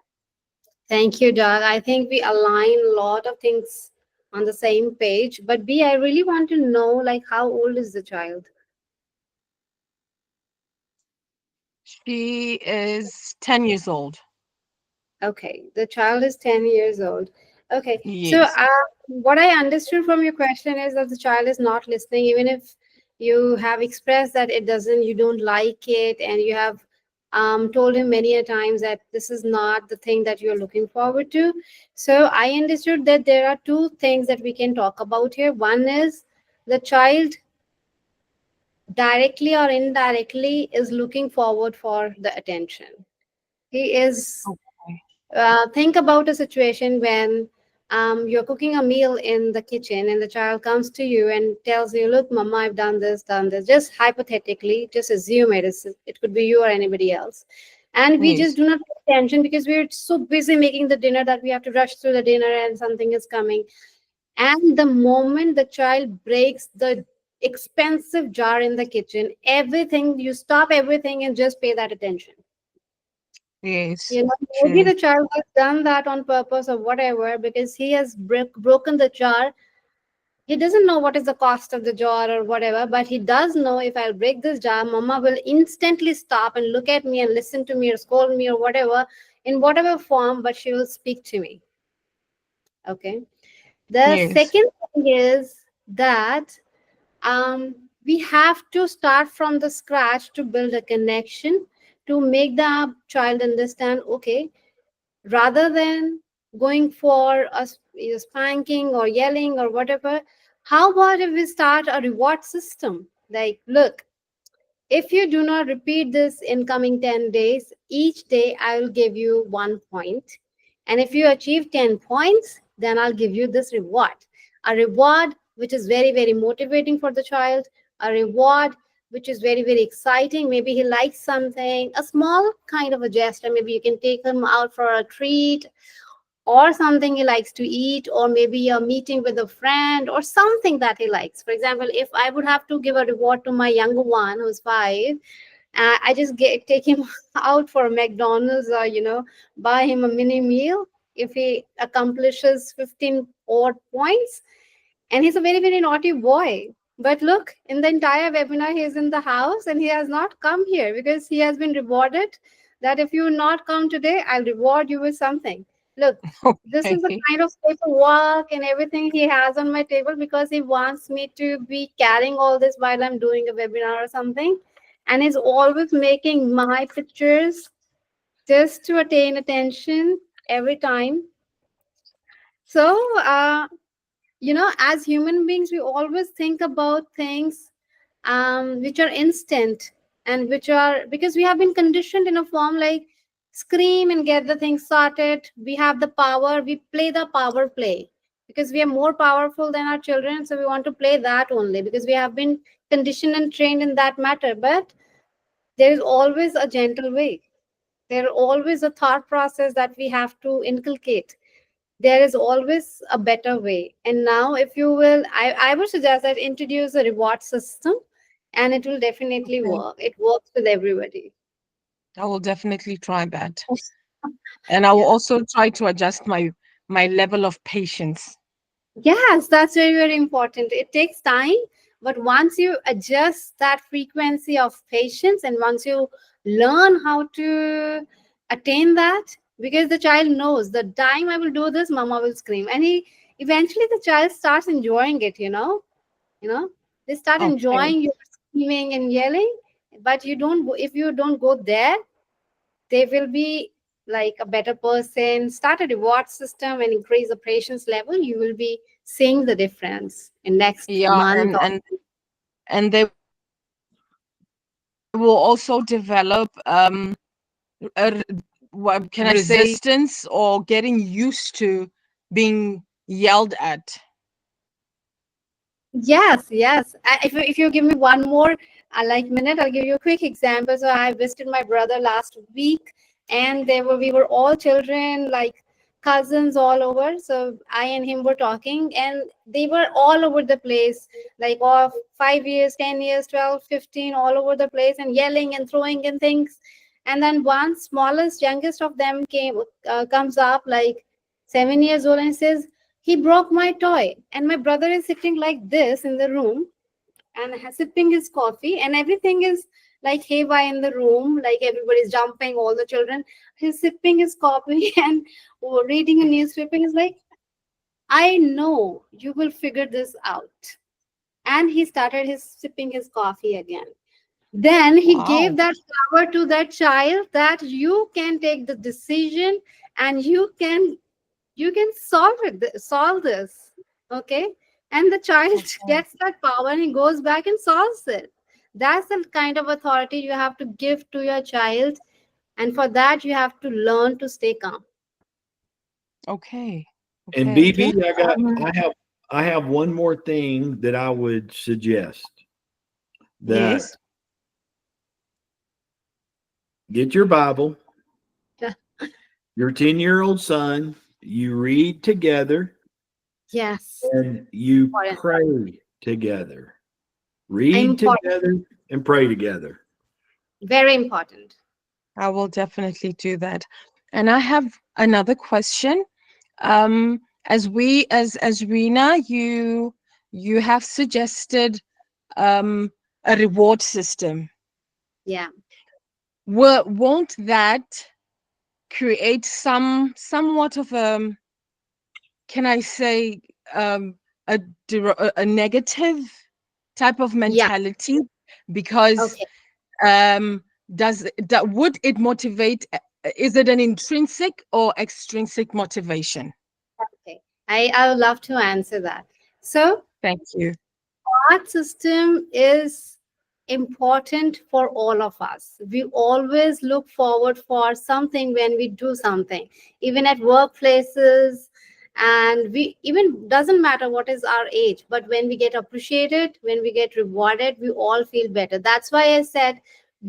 Thank you, Doug. I think we align a lot of things on the same page. But B, I really want to know, like, how old is the child? She is 10 years old. Okay, the child is 10 years old. Okay, so Yes. what I understood from your question is that the child is not listening, even if you have expressed that you don't like it, and you have told him many a times that this is not the thing that you're looking forward to. So I understood that there are two things that we can talk about here. One is the child directly or indirectly is looking forward for the attention. He is, think about a situation when you're cooking a meal in the kitchen and the child comes to you and tells you, look, Mama, I've done this. Just hypothetically, just assume it could be you or anybody else. And we just do not pay attention because we're so busy making the dinner that we have to rush through the dinner and something is coming. And the moment the child breaks the expensive jar in the kitchen, you stop everything and just pay that attention. Yes. You know, maybe the child has done that on purpose or whatever, because he has broken the jar. He doesn't know what is the cost of the jar or whatever, but he does know, if I'll break this jar, Mama will instantly stop and look at me and listen to me or scold me or whatever, in whatever form, but she will speak to me. Okay. The second thing is that we have to start from the scratch to build a connection, to make the child understand, okay, rather than going for either spanking or yelling or whatever, how about if we start a reward system? Like, look, if you do not repeat this in coming 10 days, each day I will give you 1 point. And if you achieve 10 points, then I'll give you this reward. A reward which is very, very motivating for the child, a reward which is very, very exciting. Maybe he likes something, a small kind of a gesture. Maybe you can take him out for a treat, or something he likes to eat, or maybe a meeting with a friend, or something that he likes. For example, if I would have to give a reward to my younger one who's 5, I just take him out for McDonald's, or buy him a mini meal if he accomplishes 15 odd points. And he's a very, very naughty boy. But look, in the entire webinar, he's in the house and he has not come here because he has been rewarded that if you not come today, I'll reward you with something. Look, this is the Okay. kind of paperwork and everything he has on my table because he wants me to be carrying all this while I'm doing a webinar or something. And he's always making my pictures just to attain attention every time. So, as human beings, we always think about things which are instant, and which are, because we have been conditioned in a form like scream and get the thing sorted. We have the power, we play the power play because we are more powerful than our children. So we want to play that only because we have been conditioned and trained in that matter. But there is always a gentle way. There always a thought process that we have to inculcate. There is always a better way. And now, if you will, I would suggest that introduce a reward system, and it will definitely Okay. work. It works with everybody. I will definitely try that. And I will Yeah. also try to adjust my level of patience. Yes, that's very, very important. It takes time, but once you adjust that frequency of patience, and once you learn how to attain that, because the child knows the time I will do this, mama will scream. And he eventually the child starts enjoying it, they start Okay. enjoying your screaming and yelling. But if you don't go there, they will be like a better person. Start a reward system and increase the patience level. You will be seeing the difference in next Yeah, month. and they will also develop a, what can I say, resistance or getting used to being yelled at. Yes, yes. If you give me one more minute, I'll give you a quick example. So I visited my brother last week, and we were all children, like cousins all over. So I and him were talking, and they were all over the place, like of 5 years, 10 years, 12, 15, all over the place, and yelling and throwing and things. And then one smallest, youngest of them comes up, like 7 years old, and says, he broke my toy. And my brother is sitting like this in the room and sipping his coffee, and everything is like haywire in the room, like everybody's jumping, all the children. He's sipping his coffee and reading a newspaper. He's like, I know you will figure this out. And he started sipping his coffee again. Then he Wow. gave that power to that child that you can take the decision, and you can solve this. Okay. And the child Okay. gets that power and he goes back and solves it. That's the kind of authority you have to give to your child, and for that you have to learn to stay calm. Okay. And Okay. Okay. BB, I have one more thing that I would suggest. That Yes. get your Bible, Yeah. your 10-year-old son, you read together Yes. and you Important. pray together. Read Important. together and pray together. Very important. I will definitely do that. And I have another question. As Rena, you have suggested a reward system. Yeah. Won't that create somewhat of can I say a negative type of mentality, because Okay. would it motivate? Is it an intrinsic or extrinsic motivation? Okay. I would love to answer that. So Thank you. art system is important for all of us. We always look forward for something when we do something, even at workplaces. And we even doesn't matter what is our age, but when we get appreciated, when we get rewarded, we all feel better. That's why I said,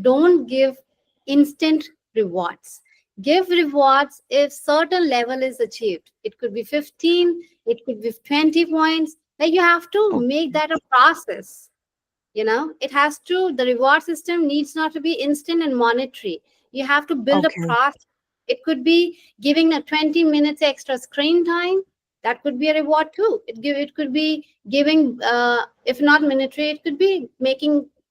don't give instant rewards. Give rewards if certain level is achieved. It could be 15, it could be 20 points. Like, you have to Okay. make that a process. It has to, the reward system needs not to be instant and monetary. You have to build a Okay. process. It could be giving a 20 minutes extra screen time. That could be a reward too. It could be giving, if not monetary, it could be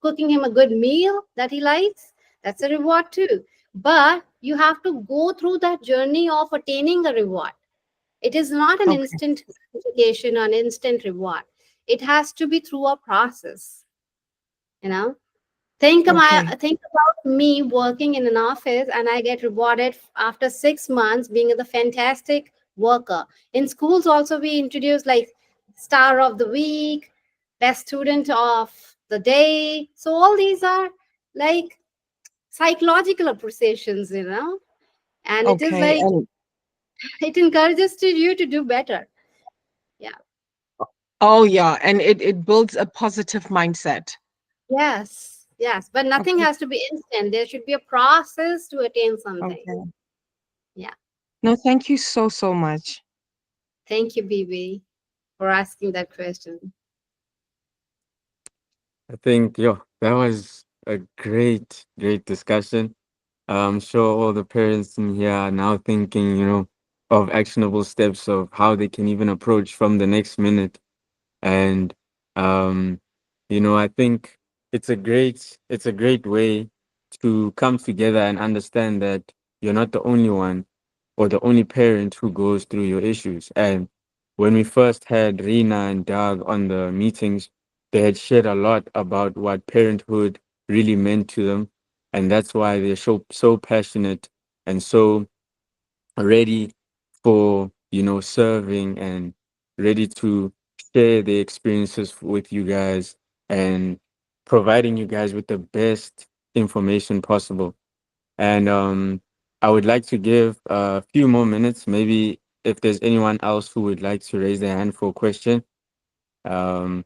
cooking him a good meal that he likes. That's a reward too. But you have to go through that journey of attaining a reward. It is not an Okay. instant gratification or an instant reward. It has to be through a process. Think Okay. about me working in an office, and I get rewarded after 6 months being the fantastic worker. In schools also, we introduce like star of the week, best student of the day. So all these are like psychological appreciations, and it is Okay. like, it encourages you to do better. Yeah. Oh yeah, and it builds a positive mindset. Yes, yes, but nothing Okay. has to be instant. There should be a process to attain something. Okay. Yeah. No, thank you so much. Thank you, BB, for asking that question. I think, that was a great, great discussion. I'm sure all the parents in here are now thinking, of actionable steps of how they can even approach from the next minute. And, I think it's a great way to come together and understand that you're not the only one or the only parent who goes through your issues. And when we first had Rina and Doug on the meetings, they had shared a lot about what parenthood really meant to them. And that's why they're so passionate and so ready for, serving and ready to share their experiences with you guys and providing you guys with the best information possible. And I would like to give a few more minutes. Maybe if there's anyone else who would like to raise their hand for a question, um,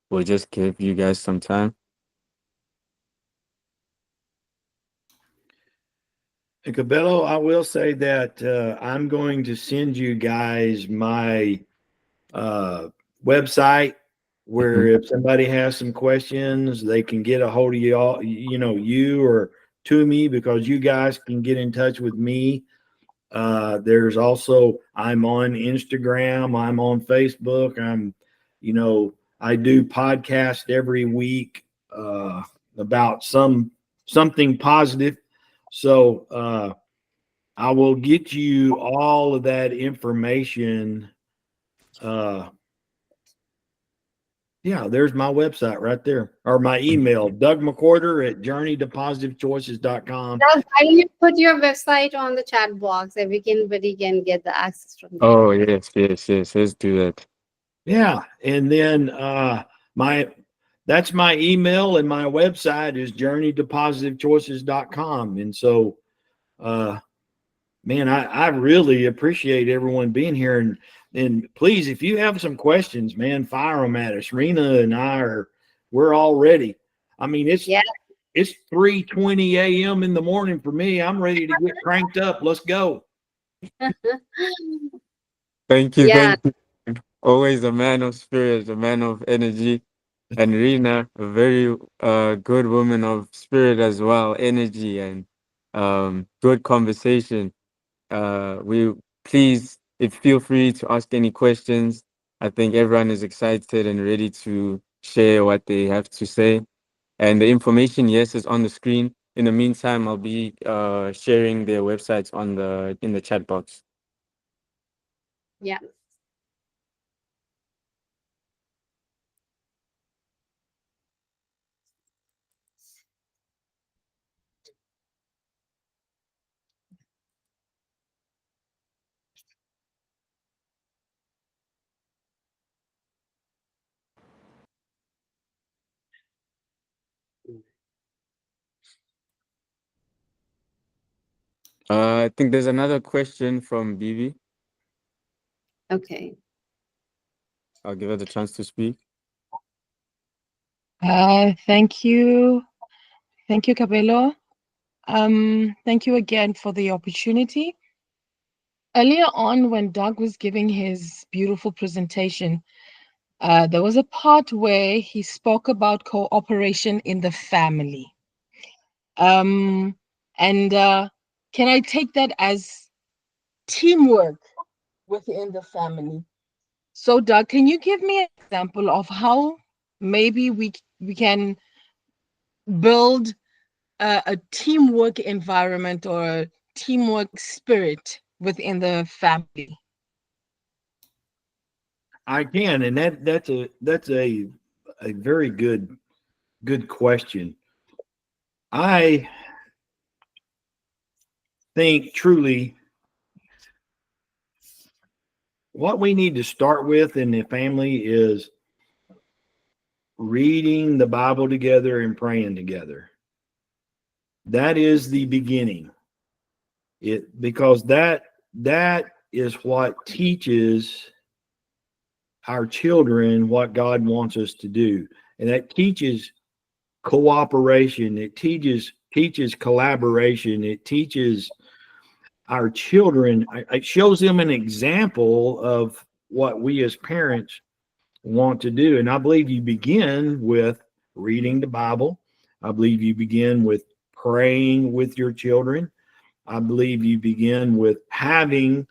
we'll just give you guys some time. And Cabello, I will say that I'm going to send you guys my website where Mhm. if somebody has some questions, they can get a hold of you all, you or to me, because you guys can get in touch with me. There's also, I'm on Instagram, I'm on Facebook, I do podcast every week about something positive. So I will get you all of that information. Yeah, there's my website right there, or my email, Doug McCorder at journeytopositivechoices.com. Now, why don't you put your website on the chat box and everybody can get the access from there? Oh, yes, yes, yes. Let's do that. Yeah, and then that's my email, and my website is journeytopositivechoices.com. And so man, I really appreciate everyone being here, and please, if you have some questions, man, fire them at us. Rena and we're all ready. I mean, it's Yeah. 3:20 a.m. in the morning for me. I'm ready to get cranked up. Let's go. Thank you, Yeah. thank you. Always a man of spirit, a man of energy. And Rina, a very good woman of spirit as well, energy and good conversation. We please, if feel free to ask any questions. I think everyone is excited and ready to share what they have to say. And the information, yes, is on the screen. In the meantime, I'll be sharing their websites in the chat box. Yeah. I think there's another question from Bibi. Okay. I'll give her the chance to speak. Thank you. Thank you, Kabelo. Thank you again for the opportunity. Earlier on, when Doug was giving his beautiful presentation, there was a part where he spoke about cooperation in the family. And can I take that as teamwork within the family? So, Doug, can you give me an example of how maybe we can build a teamwork environment or a teamwork spirit within the family? I can, and that's a very good question. I think truly what we need to start with in the family is reading the Bible together and praying together. That is the beginning. Because that is what teaches our children what God wants us to do. And that teaches cooperation. It teaches collaboration. It teaches our children, it shows them an example of what we as parents want to do. And I believe you begin with reading the Bible. I believe you begin with praying with your children. I believe you begin with having,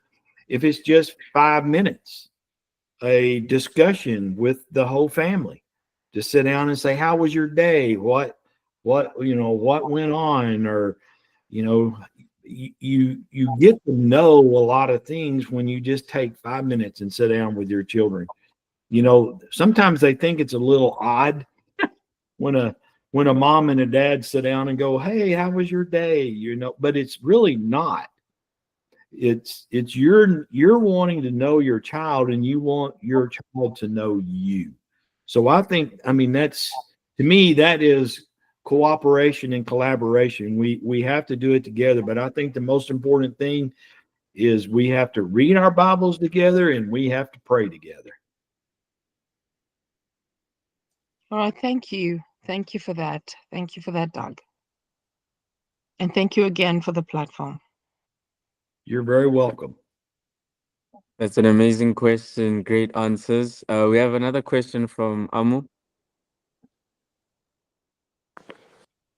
if it's just 5 minutes, a discussion with the whole family. To sit down and say, how was your day? What went on? Or, you get to know a lot of things when you just take 5 minutes and sit down with your children. Sometimes they think it's a little odd when a mom and a dad sit down and go, hey, how was your day? But it's really not. It's you're wanting to know your child, and you want your child to know you. So I mean, that's, to me, that is cooperation and collaboration. We have to do it together. But I think the most important thing is we have to read our Bibles together and we have to pray together. All right, thank you. Thank you for that. Thank you for that, Doug. And thank you again for the platform. You're very welcome. That's an amazing question. Great answers. We have another question from Amu.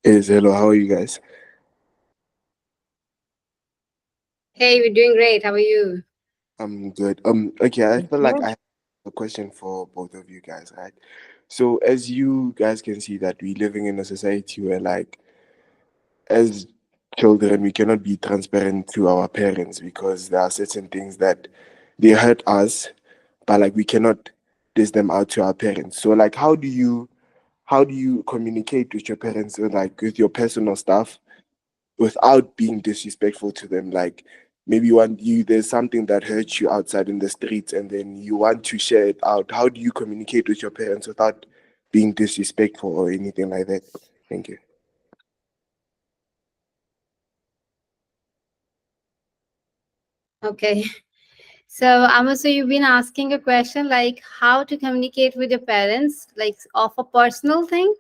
Yes, hello, how are you guys? Hey, we're doing great. How are you? I'm good. Okay, I feel like I have a question for both of you guys, right? So as you guys can see that we're living in a society where, like, as children, we cannot be transparent to our parents because there are certain things that they hurt us, but like we cannot dish them out to our parents. So like how do you communicate with your parents, or like with your personal stuff, without being disrespectful to them? Like maybe there's something that hurts you outside in the streets and then you want to share it out. How do you communicate with your parents without being disrespectful or anything like that? Thank you. Okay. So, so you've been asking a question like how to communicate with your parents, like of a personal thing,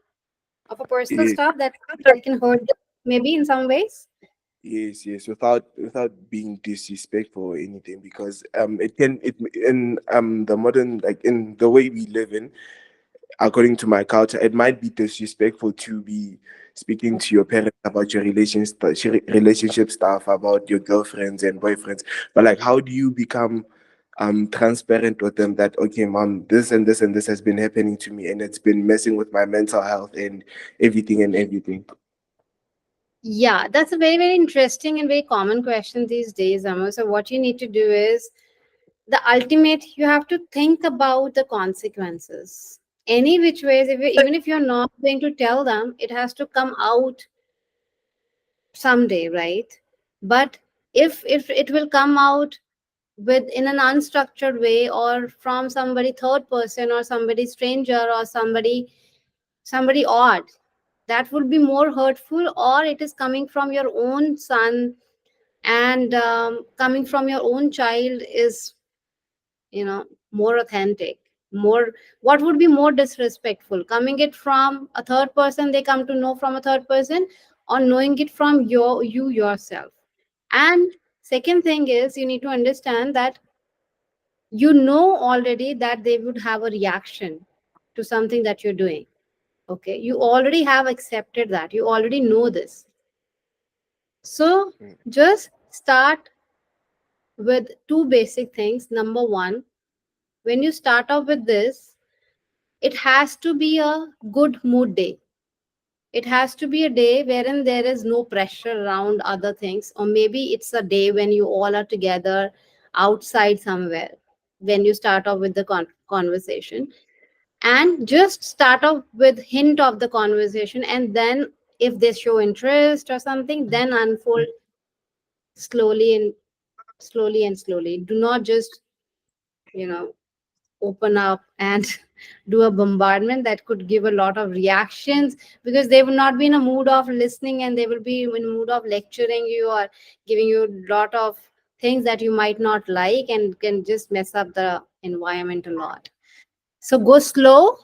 of a personal Yes, stuff that can hurt them, maybe in some ways. yes, without being disrespectful or anything, because it in the modern, like in the way we live in, according to my culture, it might be disrespectful to be speaking to your parents about your relationship stuff, about your girlfriends and boyfriends. But like, how do you become transparent with them that, okay, mom, this and this and this has been happening to me and it's been messing with my mental health and everything? Yeah, that's a very, very interesting and very common question these days, Amo. So what you need to do is the ultimate, you have to think about the consequences. Any which ways, even if you're not going to tell them, it has to come out someday, right? But if it will come out with in an unstructured way, or from somebody third person, or somebody stranger, or somebody odd, that would be more hurtful. Or it is coming from your own son, And coming from your own child is, more authentic. More, what would be more disrespectful, coming it from a third person, they come to know from a third person, or knowing it from you yourself? And second thing is, you need to understand that you know already that they would have a reaction to something that you're doing. Okay, you already have accepted that, you already know this. So Mm. just start with two basic things. Number one, when you start off with this, it has to be a good mood day. It has to be a day wherein there is no pressure around other things, or maybe it's a day when you all are together outside somewhere when you start off with the conversation. And just start off with hint of the conversation, and then if they show interest or something, then unfold slowly and slowly. Do not just, you know open up and do a bombardment that could give a lot of reactions, because they will not be in a mood of listening, and they will be in a mood of lecturing you or giving you a lot of things that you might not like, and can just mess up the environment a lot. So go slow,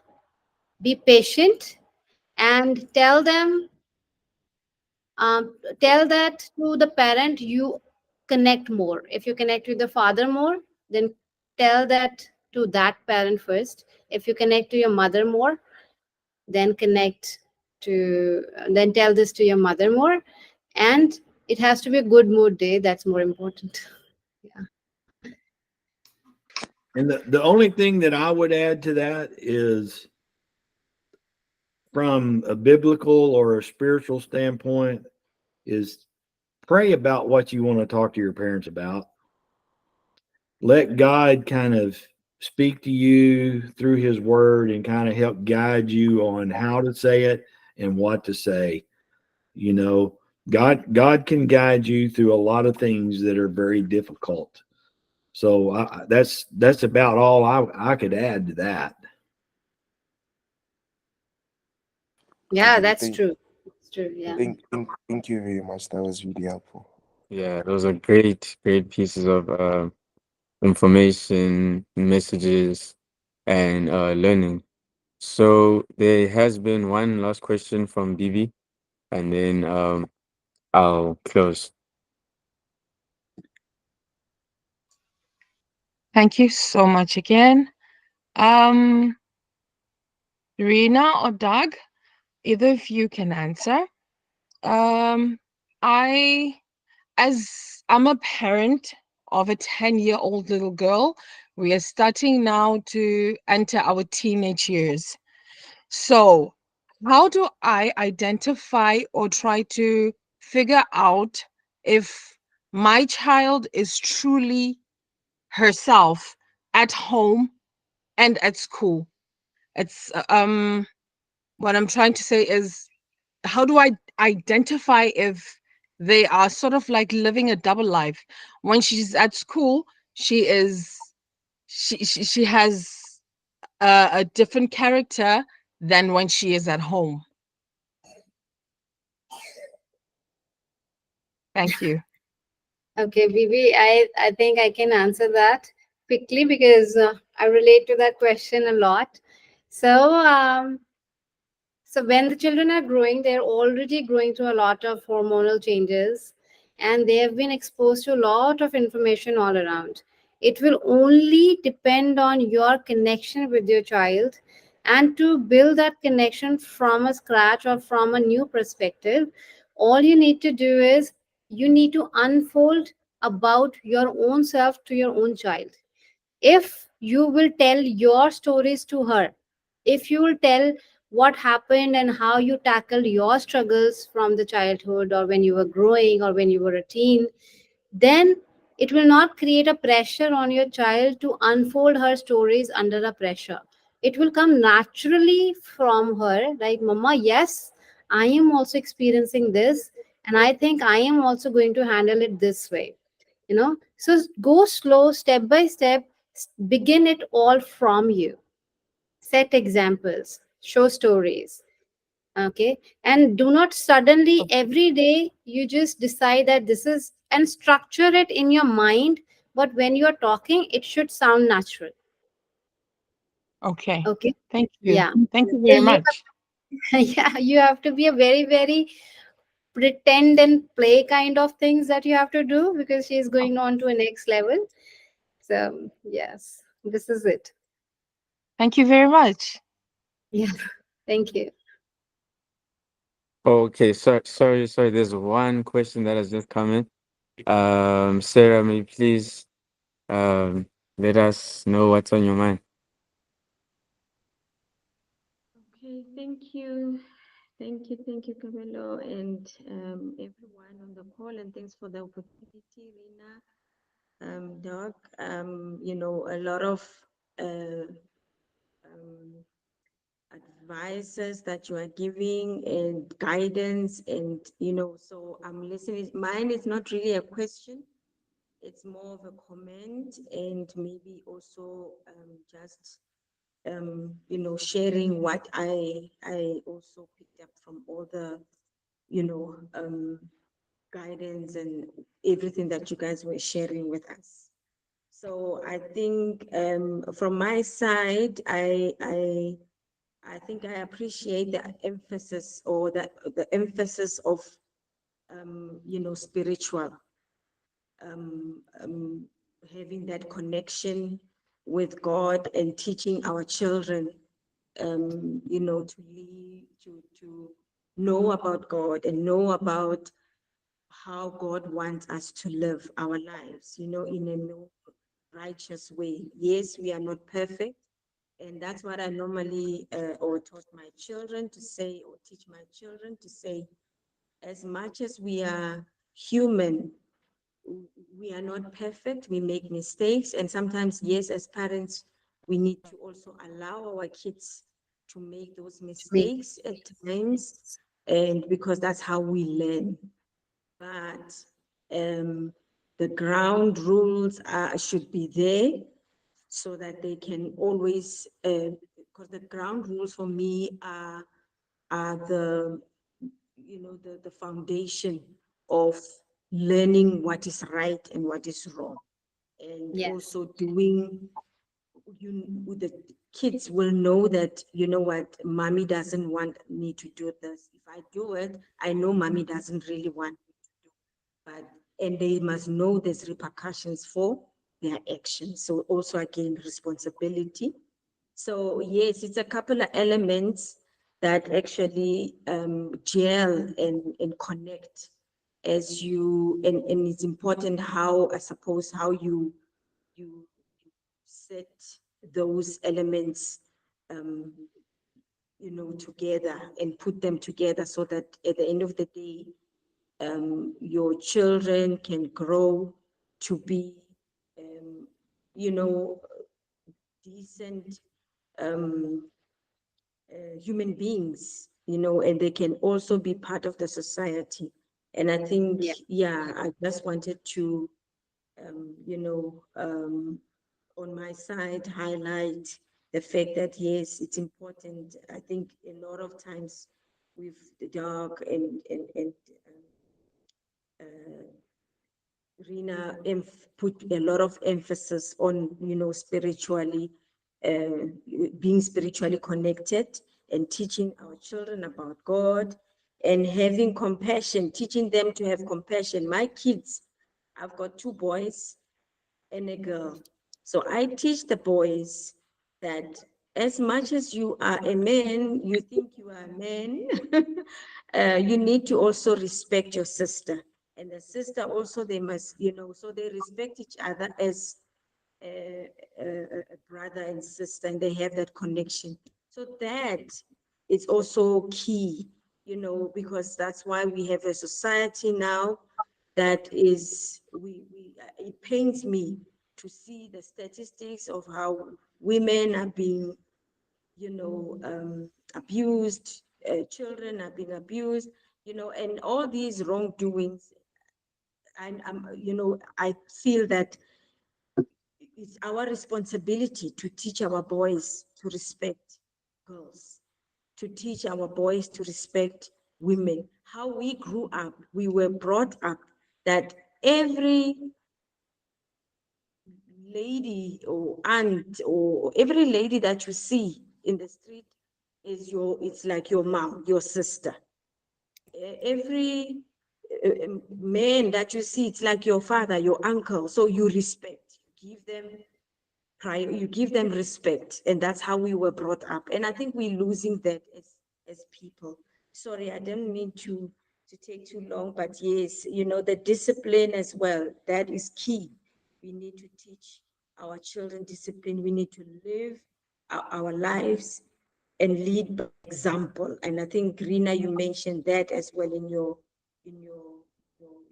be patient, and tell that to the parent you connect more. If you connect with the father more, then tell that to that parent first. If you connect to your mother more, then then tell this to your mother more. And it has to be a good mood day, that's more important. Yeah. And the only thing that I would add to that is, from a biblical or a spiritual standpoint, is pray about what you want to talk to your parents about. Let God kind of speak to you through his word and kind of help guide you on how to say it and what to say. You know, God can guide you through a lot of things that are very difficult. So that's about all I could add to that. Yeah, Okay, that's true. It's true. Yeah. thank you very much. That was really helpful. Yeah, those are great, great pieces of information, messages, and learning. So there has been one last question from Bibi, and then I'll close. Thank you so much again. Rena or Doug, either of you can answer. I, as I'm a parent of a 10-year-old little girl, we are starting now to enter our teenage years. So, how do I identify or try to figure out if my child is truly herself at home and at school? It's what I'm trying to say is, how do I identify if they are sort of like living a double life? When she's at school, she has a different character than when she is at home. Thank you. Okay, Vivi, I think I can answer that quickly, because I relate to that question a lot. So, so when the children are growing, they're already going through a lot of hormonal changes, and they have been exposed to a lot of information all around. It will only depend on your connection with your child, and to build that connection from a scratch or from a new perspective, all you need to do is you need to unfold about your own self to your own child. If you will tell your stories to her, if you will tell what happened and how you tackled your struggles from the childhood, or when you were growing, or when you were a teen, then it will not create a pressure on your child to unfold her stories under a pressure. It will come naturally from her, like, Mama, yes, I am also experiencing this, and I think I am also going to handle it this way. So go slow, step by step, begin it all from you. Set examples, show stories. Okay, and do not suddenly every day you just decide that this is and structure it in your mind, but when you're talking, it should sound natural. Okay. Okay. Thank you. Yeah. Thank you So very you much. yeah, you have to be a very, very pretend and play kind of things that you have to do, because she's going on to a next level. So yes, this is it. Thank you very much. Yeah. Thank you. Okay, sorry. There's one question that has just come in. Sarah, may you please let us know what's on your mind. Okay, thank you. Thank you, Camilo, and everyone on the call, and thanks for the opportunity, Rina, Doc. You know, a lot of um, advices that you are giving and guidance, and you know, so I'm listening. Mine is not really a question, it's more of a comment, and maybe also just you know, sharing what I also picked up from all the, you know, guidance and everything that you guys were sharing with us. So I think from my side, I think I appreciate the emphasis, or the emphasis of you know, spiritual, um, um, having that connection with God and teaching our children, you know, to lead, to know about God and know about how God wants us to live our lives, you know, in a more righteous way. Yes, we are not perfect. And that's what I normally or taught my children to say, or teach my children to say, as much as we are human, we are not perfect, we make mistakes. And sometimes, yes, as parents, we need to also allow our kids to make those mistakes at times, and because that's how we learn. But the ground rules should be there so that they can always, because the ground rules for me are the, you know, the foundation of learning what is right and what is wrong, and Yes. also doing, you, the kids will know that, you know what, mommy doesn't want me to do this. If I do it, I know mommy doesn't really want me to do, but, and they must know there's repercussions for their actions. So also again, responsibility. So yes, it's a couple of elements that actually gel and connect as you, and it's important how, I suppose, how you set those elements, you know, together and put them together so that at the end of the day, your children can grow to be, you know, decent human beings, you know, and they can also be part of the society. And I think, Yeah. yeah, I just wanted to, you know, on my side, highlight the fact that, yes, it's important. I think a lot of times with the dog and uh, Rina put a lot of emphasis on, you know, spiritually, uh, being spiritually connected and teaching our children about God and having compassion, teaching them to have compassion. My kids, I've got 2 boys and a girl. So I teach the boys that as much as you are a man, you think you are a man, you need to also respect your sister. And the sister also, they must, you know, so they respect each other as a brother and sister, and they have that connection. So that is also key, you know, because that's why we have a society now that is, it pains me to see the statistics of how women are being, you know, abused, children are being abused, you know, and all these wrongdoings. And you know, I feel that it's our responsibility to teach our boys to respect girls, to teach our boys to respect women. How we grew up, we were brought up that every lady or aunt or every lady that you see in the street it's like your mom, your sister. Every man that you see, it's like your father, your uncle. So you respect, you give them respect, and that's how we were brought up. And I think we're losing that as people. Sorry, I didn't mean to take too long, but yes, the discipline as well, that is key. We need to teach our children discipline. We need to live our lives and lead by example. And I think, Rina, you mentioned that as well in your in your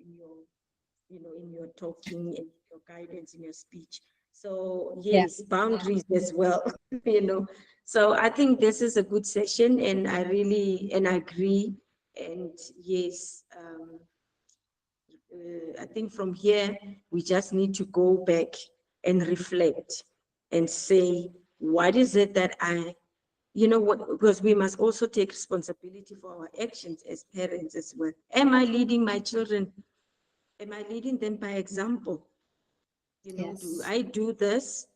in your in your talking and your guidance in your speech. So Yeah. yes, boundaries as well, So I think this is a good session, and I agree. And yes, I think from here we just need to go back and reflect and say, what is it that because we must also take responsibility for our actions as parents as well. Am I leading my children? Am I leading them by example? Do Yes. I do this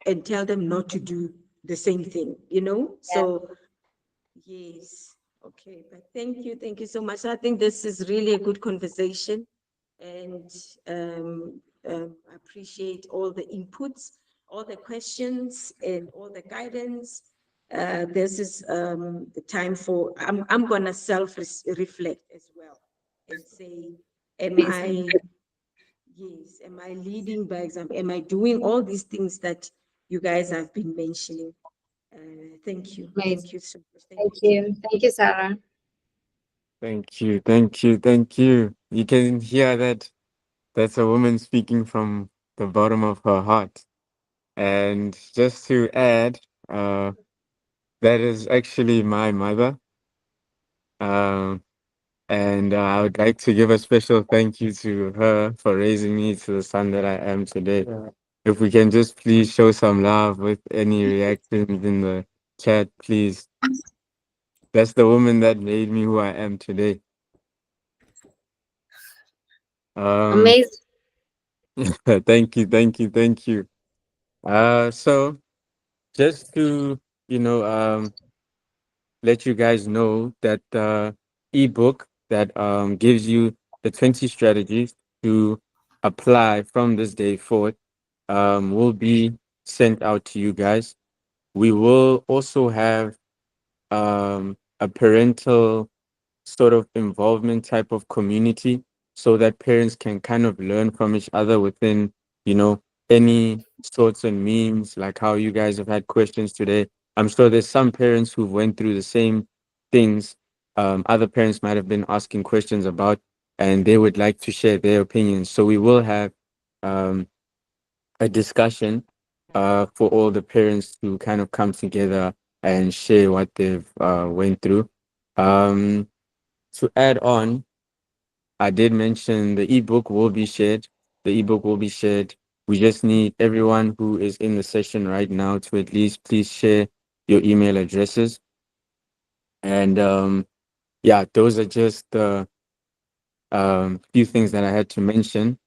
and tell them not to do the same thing, Yeah. So, yes. Okay, but thank you so much. I think this is really a good conversation, and I appreciate all the inputs, all the questions, and all the guidance. This is the time for, I'm gonna self-reflect as well and say, Amazing. am I leading by example? Am I doing all these things that you guys have been mentioning? Thank you. Amazing. Thank you so much. Thank Thank you. Thank you, Sarah. Thank you, thank you, thank you. You can hear that that's a woman speaking from the bottom of her heart. And just to add, that is actually my mother. Um, and I would like to give a special thank you to her for raising me to the son that I am today. If we can just please show some love with any reactions in the chat, please. That's the woman that made me who I am today. Amazing. Thank you, thank you, thank you. So just to, you know, let you guys know that the ebook that gives you the 20 strategies to apply from this day forward will be sent out to you guys. We will also have a parental sort of involvement type of community so that parents can kind of learn from each other within, you know, any sorts and memes, like how you guys have had questions today. I'm sure there's some parents who went through the same things other parents might have been asking questions about, and they would like to share their opinions. So we will have um, a discussion for all the parents to kind of come together and share what they've went through. Um, to add on, I did mention the ebook will be shared. The ebook will be shared. We just need everyone who is in the session right now to at least please share your email addresses. And yeah, those are just the few things that I had to mention.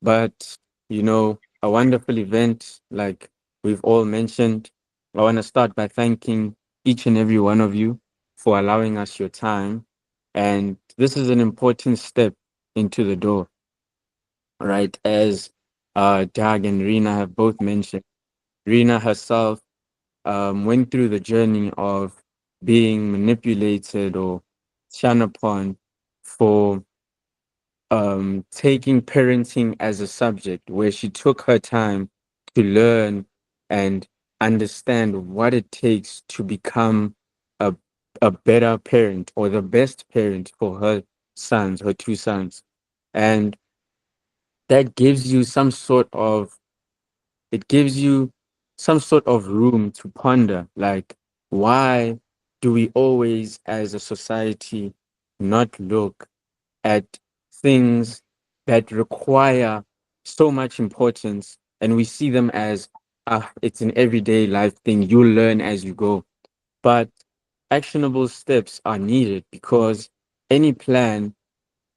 But, you know, a wonderful event like we've all mentioned. I want to start by thanking each and every one of you for allowing us your time. And this is an important step into the door, right? As Doug and Rena have both mentioned, Rena herself went through the journey of being manipulated or shunned upon for taking parenting as a subject, where she took her time to learn and understand what it takes to become a a better parent or the best parent for her sons, her two sons. And that gives you some sort of it gives you some sort of room to ponder, like, why do we always as a society not look at things that require so much importance, and we see them as it's an everyday life thing, you learn as you go. But actionable steps are needed, because any plan,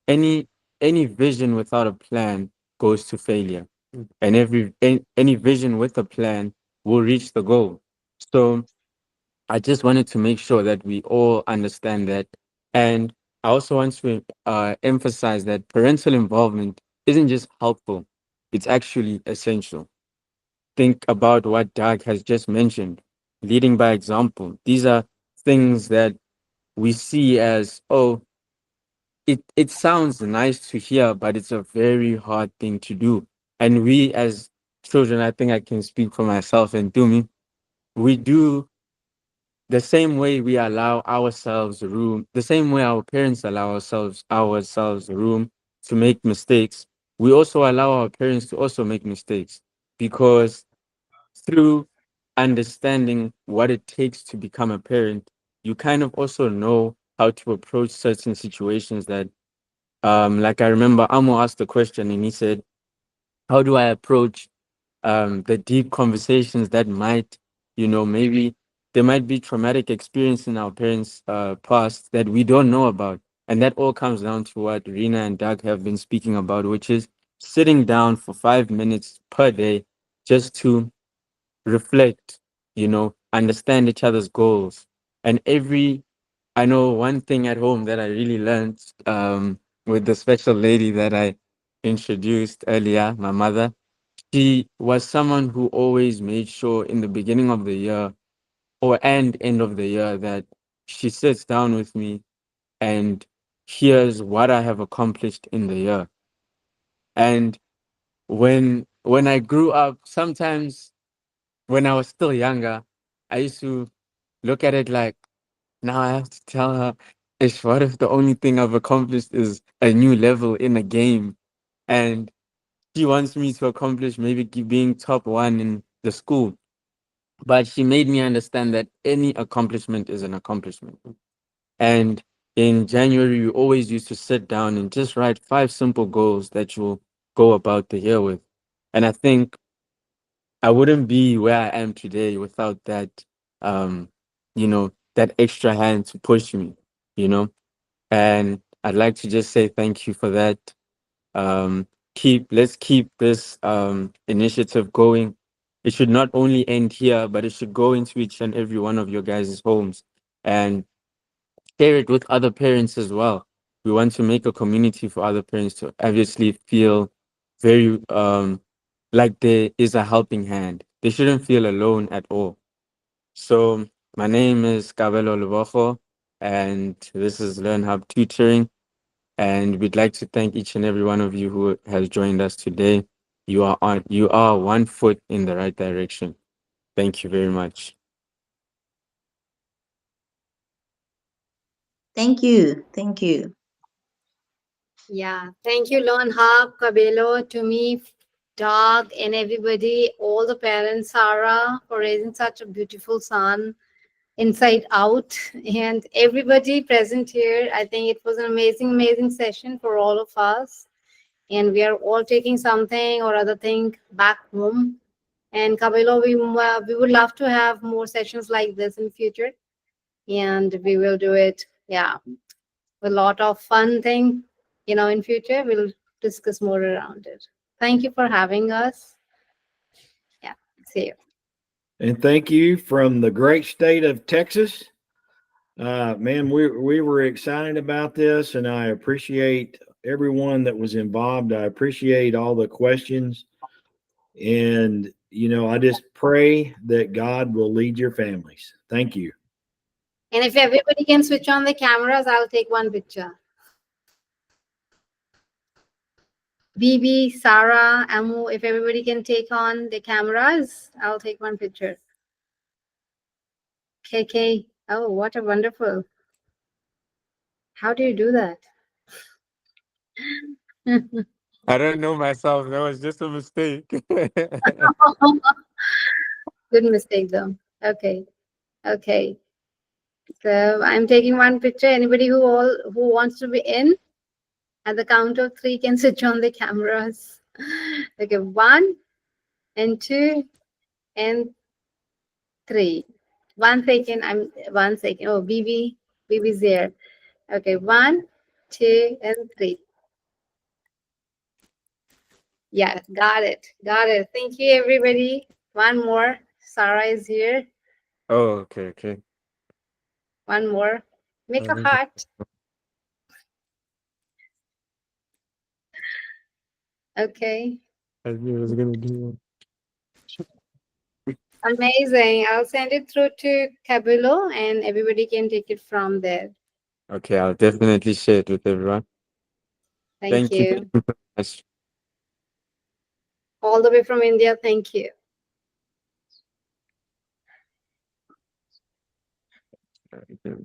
any any vision without a plan goes to failure, and any vision with a plan will reach the goal. So I just wanted to make sure that we all understand that. And I also want to emphasize that parental involvement isn't just helpful, it's actually essential. Think about what Doug has just mentioned, leading by example. These are things that we see as, oh, it sounds nice to hear, but it's a very hard thing to do. And we as children, I think I can speak for myself and Dumi, we do the same way we allow ourselves room, the same way our parents allow ourselves room to make mistakes, we also allow our parents to also make mistakes, because through understanding what it takes to become a parent, you kind of also know how to approach certain situations that, like I remember Amo asked the question and he said, how do I approach the deep conversations that might, maybe there might be traumatic experience in our parents' past that we don't know about. And that all comes down to what Rena and Doug have been speaking about, which is sitting down for 5 minutes per day just to reflect, understand each other's goals. And I know one thing at home that I really learned with the special lady that I introduced earlier, my mother. She was someone who always made sure in the beginning of the year or and end of the year that she sits down with me and hears what I have accomplished in the year. And when I grew up, sometimes when I was still younger, I used to look at it like, now I have to tell her, Ish, what if the only thing I've accomplished is a new level in a game? And she wants me to accomplish maybe being top one in the school. But she made me understand that any accomplishment is an accomplishment. And in January, we always used to sit down and just write 5 simple goals that you'll go about the year with. And I think I wouldn't be where I am today without that, that extra hand to push me, you know. And I'd like to just say thank you for that. Um, let's keep this initiative going. It should not only end here, but it should go into each and every one of your guys' homes and share it with other parents as well. We want to make a community for other parents to obviously feel very like there is a helping hand. They shouldn't feel alone at all. So my name is Kabelo Lubojo, and this is Learn Hub Tutoring. And we'd like to thank each and every one of you who has joined us today. You are 1 foot in the right direction. Thank you very much. Thank you. Thank you. Yeah, thank you, Lon Hub, Cabello, to me, Doug, and everybody, all the parents, Sarah, for raising such a beautiful son, inside out, and everybody present here. I think it was an amazing, amazing session for all of us. And we are all taking something or other thing back home. And Cabello, we would love to have more sessions like this in future. And we will do it, yeah, a lot of fun thing, in future. We'll discuss more around it. Thank you for having us. Yeah, see you. And thank you from the great state of Texas. Man, we were excited about this, and I appreciate everyone that was involved. I appreciate all the questions. And, I just pray that God will lead your families. Thank you. And if everybody can switch on the cameras, I'll take one picture. Bibi, Sarah, Amu, if everybody can take on the cameras, I'll take one picture. KK, oh, what a wonderful. How do you do that? I don't know myself. That was just a mistake. Good mistake though. Okay. Okay. So I'm taking one picture. Anybody who wants to be in, at the count of 3 can switch on the cameras. Okay, 1 and 2 and 3. 1 second. 1 second. Oh, BB's there. Okay, 1, 2, and 3. Yeah, got it. Got it. Thank you, everybody. One more. Sarah is here. Oh, okay. One more. Make a Uh, heart. Okay. I knew I was gonna do Amazing. I'll send it through to Cabulo and everybody can take it from there. that. Okay, I'll definitely share it with everyone. Thank Thank you you. so much. All the way from India. Thank you. Okay.